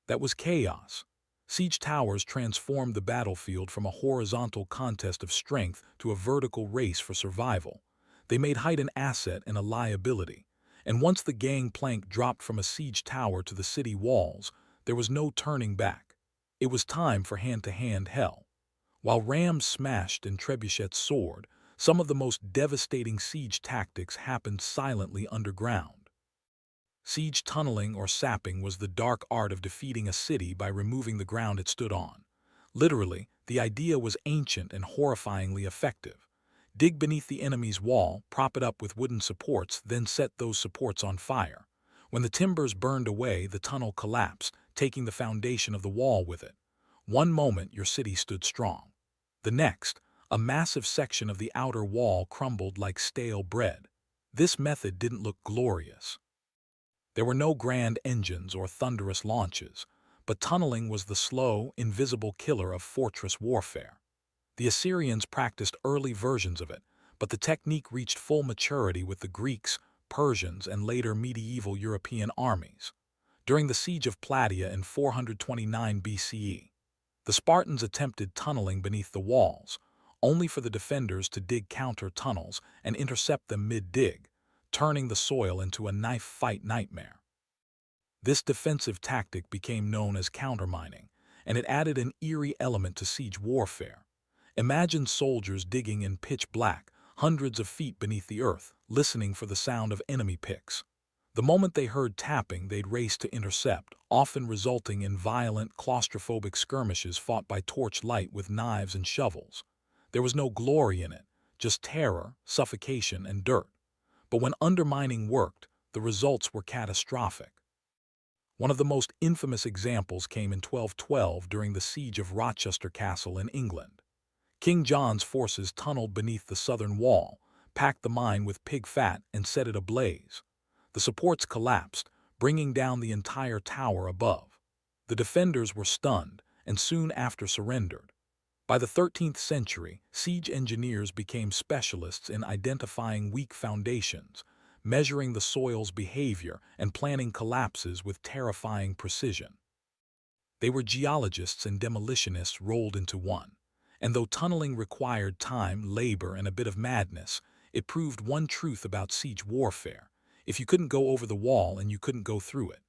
that was chaos. Siege towers transformed the battlefield from a horizontal contest of strength to a vertical race for survival. They made height an asset and a liability, and once the gangplank dropped from a siege tower to the city walls, there was no turning back. It was time for hand-to-hand hell. While rams smashed and trebuchets soared, some of the most devastating siege tactics happened silently underground. Siege tunneling or sapping was the dark art of defeating a city by removing the ground it stood on. Literally, the idea was ancient and horrifyingly effective. Dig beneath the enemy's wall, prop it up with wooden supports, then set those supports on fire. When the timbers burned away, the tunnel collapsed, taking the foundation of the wall with it. One moment, your city stood strong. The next, a massive section of the outer wall crumbled like stale bread. This method didn't look glorious. There were no grand engines or thunderous launches, but tunneling was the slow, invisible killer of fortress warfare. The Assyrians practiced early versions of it, but the technique reached full maturity with the Greeks, Persians, and later medieval European armies. During the siege of Plataea in 429 BCE, the Spartans attempted tunneling beneath the walls, only for the defenders to dig counter-tunnels and intercept them mid-dig, turning the soil into a knife-fight nightmare. This defensive tactic became known as countermining, and it added an eerie element to siege warfare. Imagine soldiers digging in pitch black, hundreds of feet beneath the earth, listening for the sound of enemy picks. The moment they heard tapping, they'd race to intercept, often resulting in violent, claustrophobic skirmishes fought by torchlight with knives and shovels. There was no glory in it, just terror, suffocation, and dirt. But when undermining worked, the results were catastrophic. One of the most infamous examples came in 1212 during the siege of Rochester Castle in England. King John's forces tunneled beneath the southern wall, packed the mine with pig fat, and set it ablaze. The supports collapsed, bringing down the entire tower above. The defenders were stunned, and soon after surrendered. By the 13th century, siege engineers became specialists in identifying weak foundations, measuring the soil's behavior, and planning collapses with terrifying precision. They were geologists and demolitionists rolled into one. And though tunneling required time, labor, and a bit of madness, it proved one truth about siege warfare. If you couldn't go over the wall and you couldn't go through it,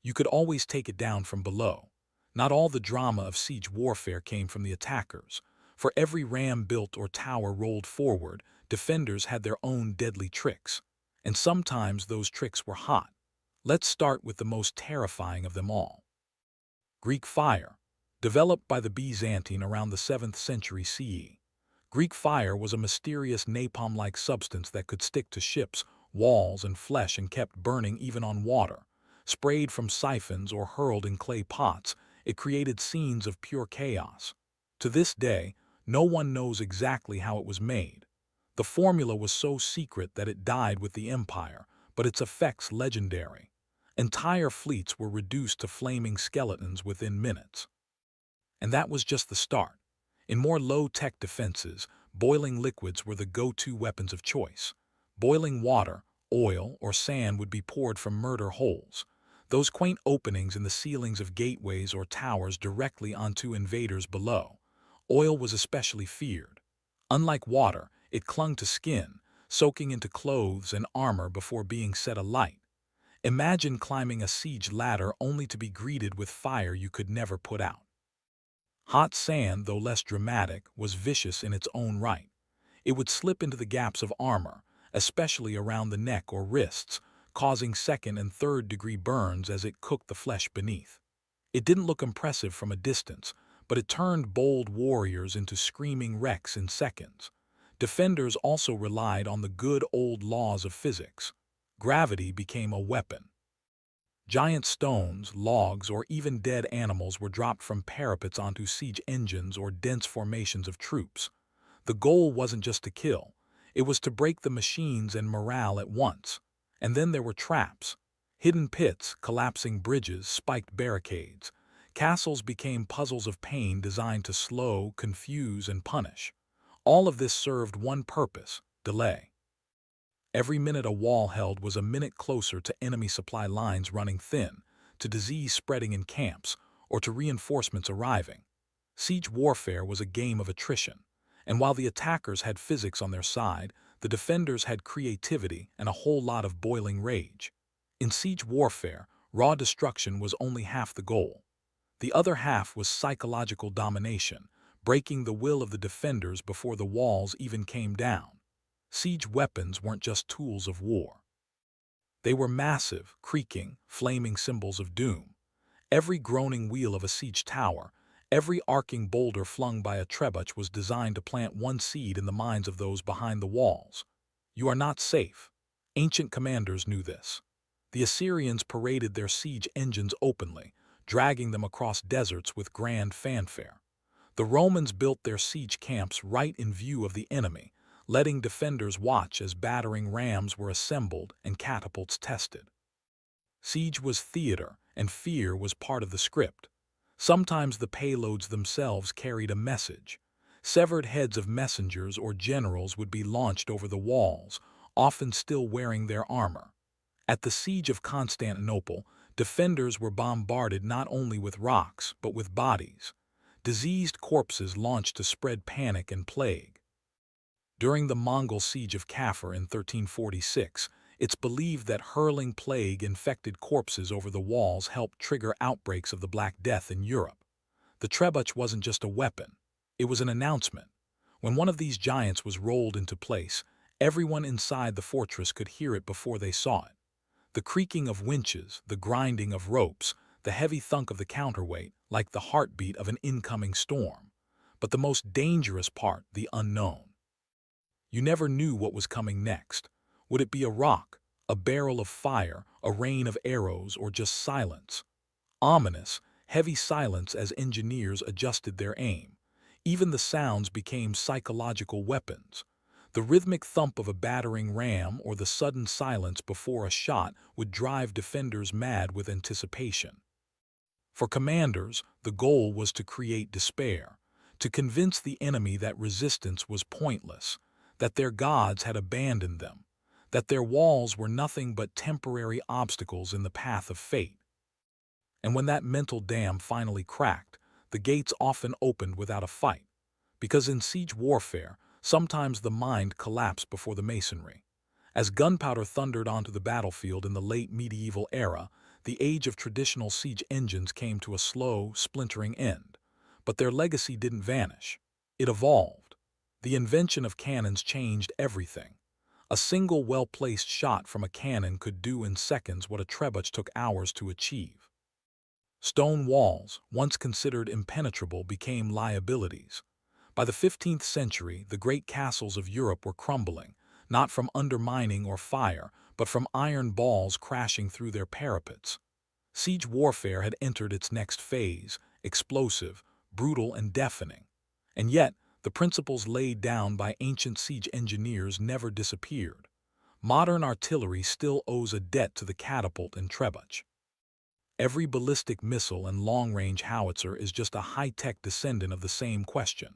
you could always take it down from below. Not all the drama of siege warfare came from the attackers. For every ram built or tower rolled forward, defenders had their own deadly tricks. And sometimes those tricks were hot. Let's start with the most terrifying of them all. Greek fire. Developed by the Byzantine around the 7th century CE. Greek fire was a mysterious napalm-like substance that could stick to ships, walls, and flesh and kept burning even on water. Sprayed from siphons or hurled in clay pots, it created scenes of pure chaos. To this day, no one knows exactly how it was made. The formula was so secret that it died with the empire, but its effects legendary. Entire fleets were reduced to flaming skeletons within minutes. And that was just the start. In more low-tech defenses, boiling liquids were the go-to weapons of choice. Boiling water, oil, or sand would be poured from murder holes, those quaint openings in the ceilings of gateways or towers directly onto invaders below. Oil was especially feared. Unlike water, it clung to skin, soaking into clothes and armor before being set alight. Imagine climbing a siege ladder only to be greeted with fire you could never put out. Hot sand, though less dramatic, was vicious in its own right. It would slip into the gaps of armor, especially around the neck or wrists, causing second- and third-degree burns as it cooked the flesh beneath. It didn't look impressive from a distance, but it turned bold warriors into screaming wrecks in seconds. Defenders also relied on the good old laws of physics. Gravity became a weapon. Giant stones, logs, or even dead animals were dropped from parapets onto siege engines or dense formations of troops. The goal wasn't just to kill, it was to break the machines and morale at once. And then there were traps. Hidden pits, collapsing bridges, spiked barricades. Castles became puzzles of pain designed to slow, confuse, and punish. All of this served one purpose: delay. Every minute a wall held was a minute closer to enemy supply lines running thin, to disease spreading in camps, or to reinforcements arriving. Siege warfare was a game of attrition, and while the attackers had physics on their side, the defenders had creativity and a whole lot of boiling rage. In siege warfare, raw destruction was only half the goal. The other half was psychological domination, breaking the will of the defenders before the walls even came down. Siege weapons weren't just tools of war. They were massive, creaking, flaming symbols of doom. Every groaning wheel of a siege tower, every arcing boulder flung by a trebuchet was designed to plant one seed in the minds of those behind the walls. You are not safe. Ancient commanders knew this. The Assyrians paraded their siege engines openly, dragging them across deserts with grand fanfare. The Romans built their siege camps right in view of the enemy, letting defenders watch as battering rams were assembled and catapults tested. Siege was theater, and fear was part of the script. Sometimes the payloads themselves carried a message. Severed heads of messengers or generals would be launched over the walls, often still wearing their armor. At the siege of Constantinople, defenders were bombarded not only with rocks, but with bodies. Diseased corpses launched to spread panic and plague. During the Mongol siege of Kafur in 1346, it's believed that hurling plague-infected corpses over the walls helped trigger outbreaks of the Black Death in Europe. The trebuchet wasn't just a weapon, it was an announcement. When one of these giants was rolled into place, everyone inside the fortress could hear it before they saw it. The creaking of winches, the grinding of ropes, the heavy thunk of the counterweight, like the heartbeat of an incoming storm. But the most dangerous part, the unknown. You never knew what was coming next. Would it be a rock, a barrel of fire, a rain of arrows, or just silence? Ominous, heavy silence as engineers adjusted their aim. Even the sounds became psychological weapons. The rhythmic thump of a battering ram or the sudden silence before a shot would drive defenders mad with anticipation. For commanders, the goal was to create despair, to convince the enemy that resistance was pointless, that their gods had abandoned them, that their walls were nothing but temporary obstacles in the path of fate. And when that mental dam finally cracked, the gates often opened without a fight, because in siege warfare, sometimes the mind collapsed before the masonry. As gunpowder thundered onto the battlefield in the late medieval era, the age of traditional siege engines came to a slow, splintering end. But their legacy didn't vanish. It evolved. The invention of cannons changed everything. A single well-placed shot from a cannon could do in seconds what a trebuchet took hours to achieve. Stone walls, once considered impenetrable, became liabilities. By the 15th century, the great castles of Europe were crumbling, not from undermining or fire, but from iron balls crashing through their parapets. Siege warfare had entered its next phase, explosive, brutal, and deafening. And yet, the principles laid down by ancient siege engineers never disappeared. Modern artillery still owes a debt to the catapult and trebuchet. Every ballistic missile and long-range howitzer is just a high-tech descendant of the same question.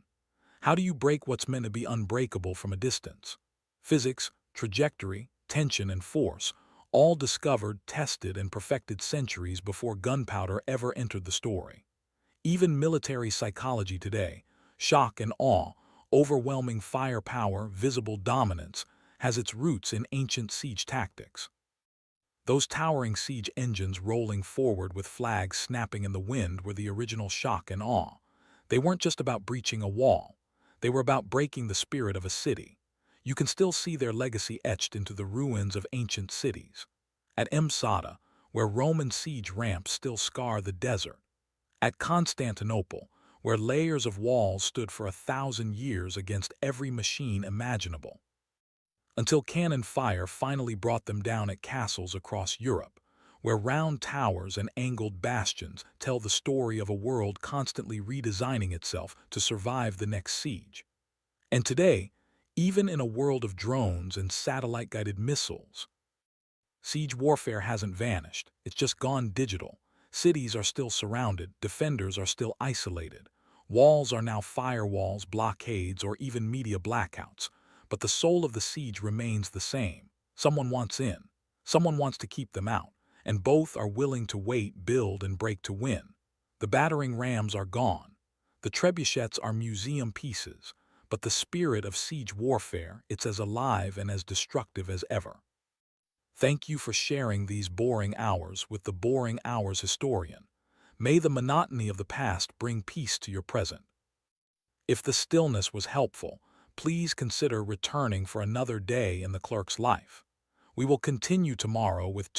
How do you break what's meant to be unbreakable from a distance? Physics, trajectory, tension, and force, all discovered, tested, and perfected centuries before gunpowder ever entered the story. Even military psychology today, shock and awe, overwhelming firepower, visible dominance, has its roots in ancient siege tactics. Those towering siege engines rolling forward with flags snapping in the wind were the original shock and awe. They weren't just about breaching a wall. They were about breaking the spirit of a city. You can still see their legacy etched into the ruins of ancient cities. At Masada, where Roman siege ramps still scar the desert. At Constantinople, where layers of walls stood for 1,000 years against every machine imaginable. Until cannon fire finally brought them down at castles across Europe, where round towers and angled bastions tell the story of a world constantly redesigning itself to survive the next siege. And today, even in a world of drones and satellite-guided missiles, siege warfare hasn't vanished, it's just gone digital. Cities are still surrounded, defenders are still isolated. Walls are now firewalls, blockades, or even media blackouts. But the soul of the siege remains the same. Someone wants in, someone wants to keep them out, and both are willing to wait, build, and break to win. The battering rams are gone. The trebuchets are museum pieces, but the spirit of siege warfare, it's as alive and as destructive as ever. Thank you for sharing these boring hours with the Boring Hours historian. May the monotony of the past bring peace to your present. If the stillness was helpful, please consider returning for another day in the clerk's life. We will continue tomorrow with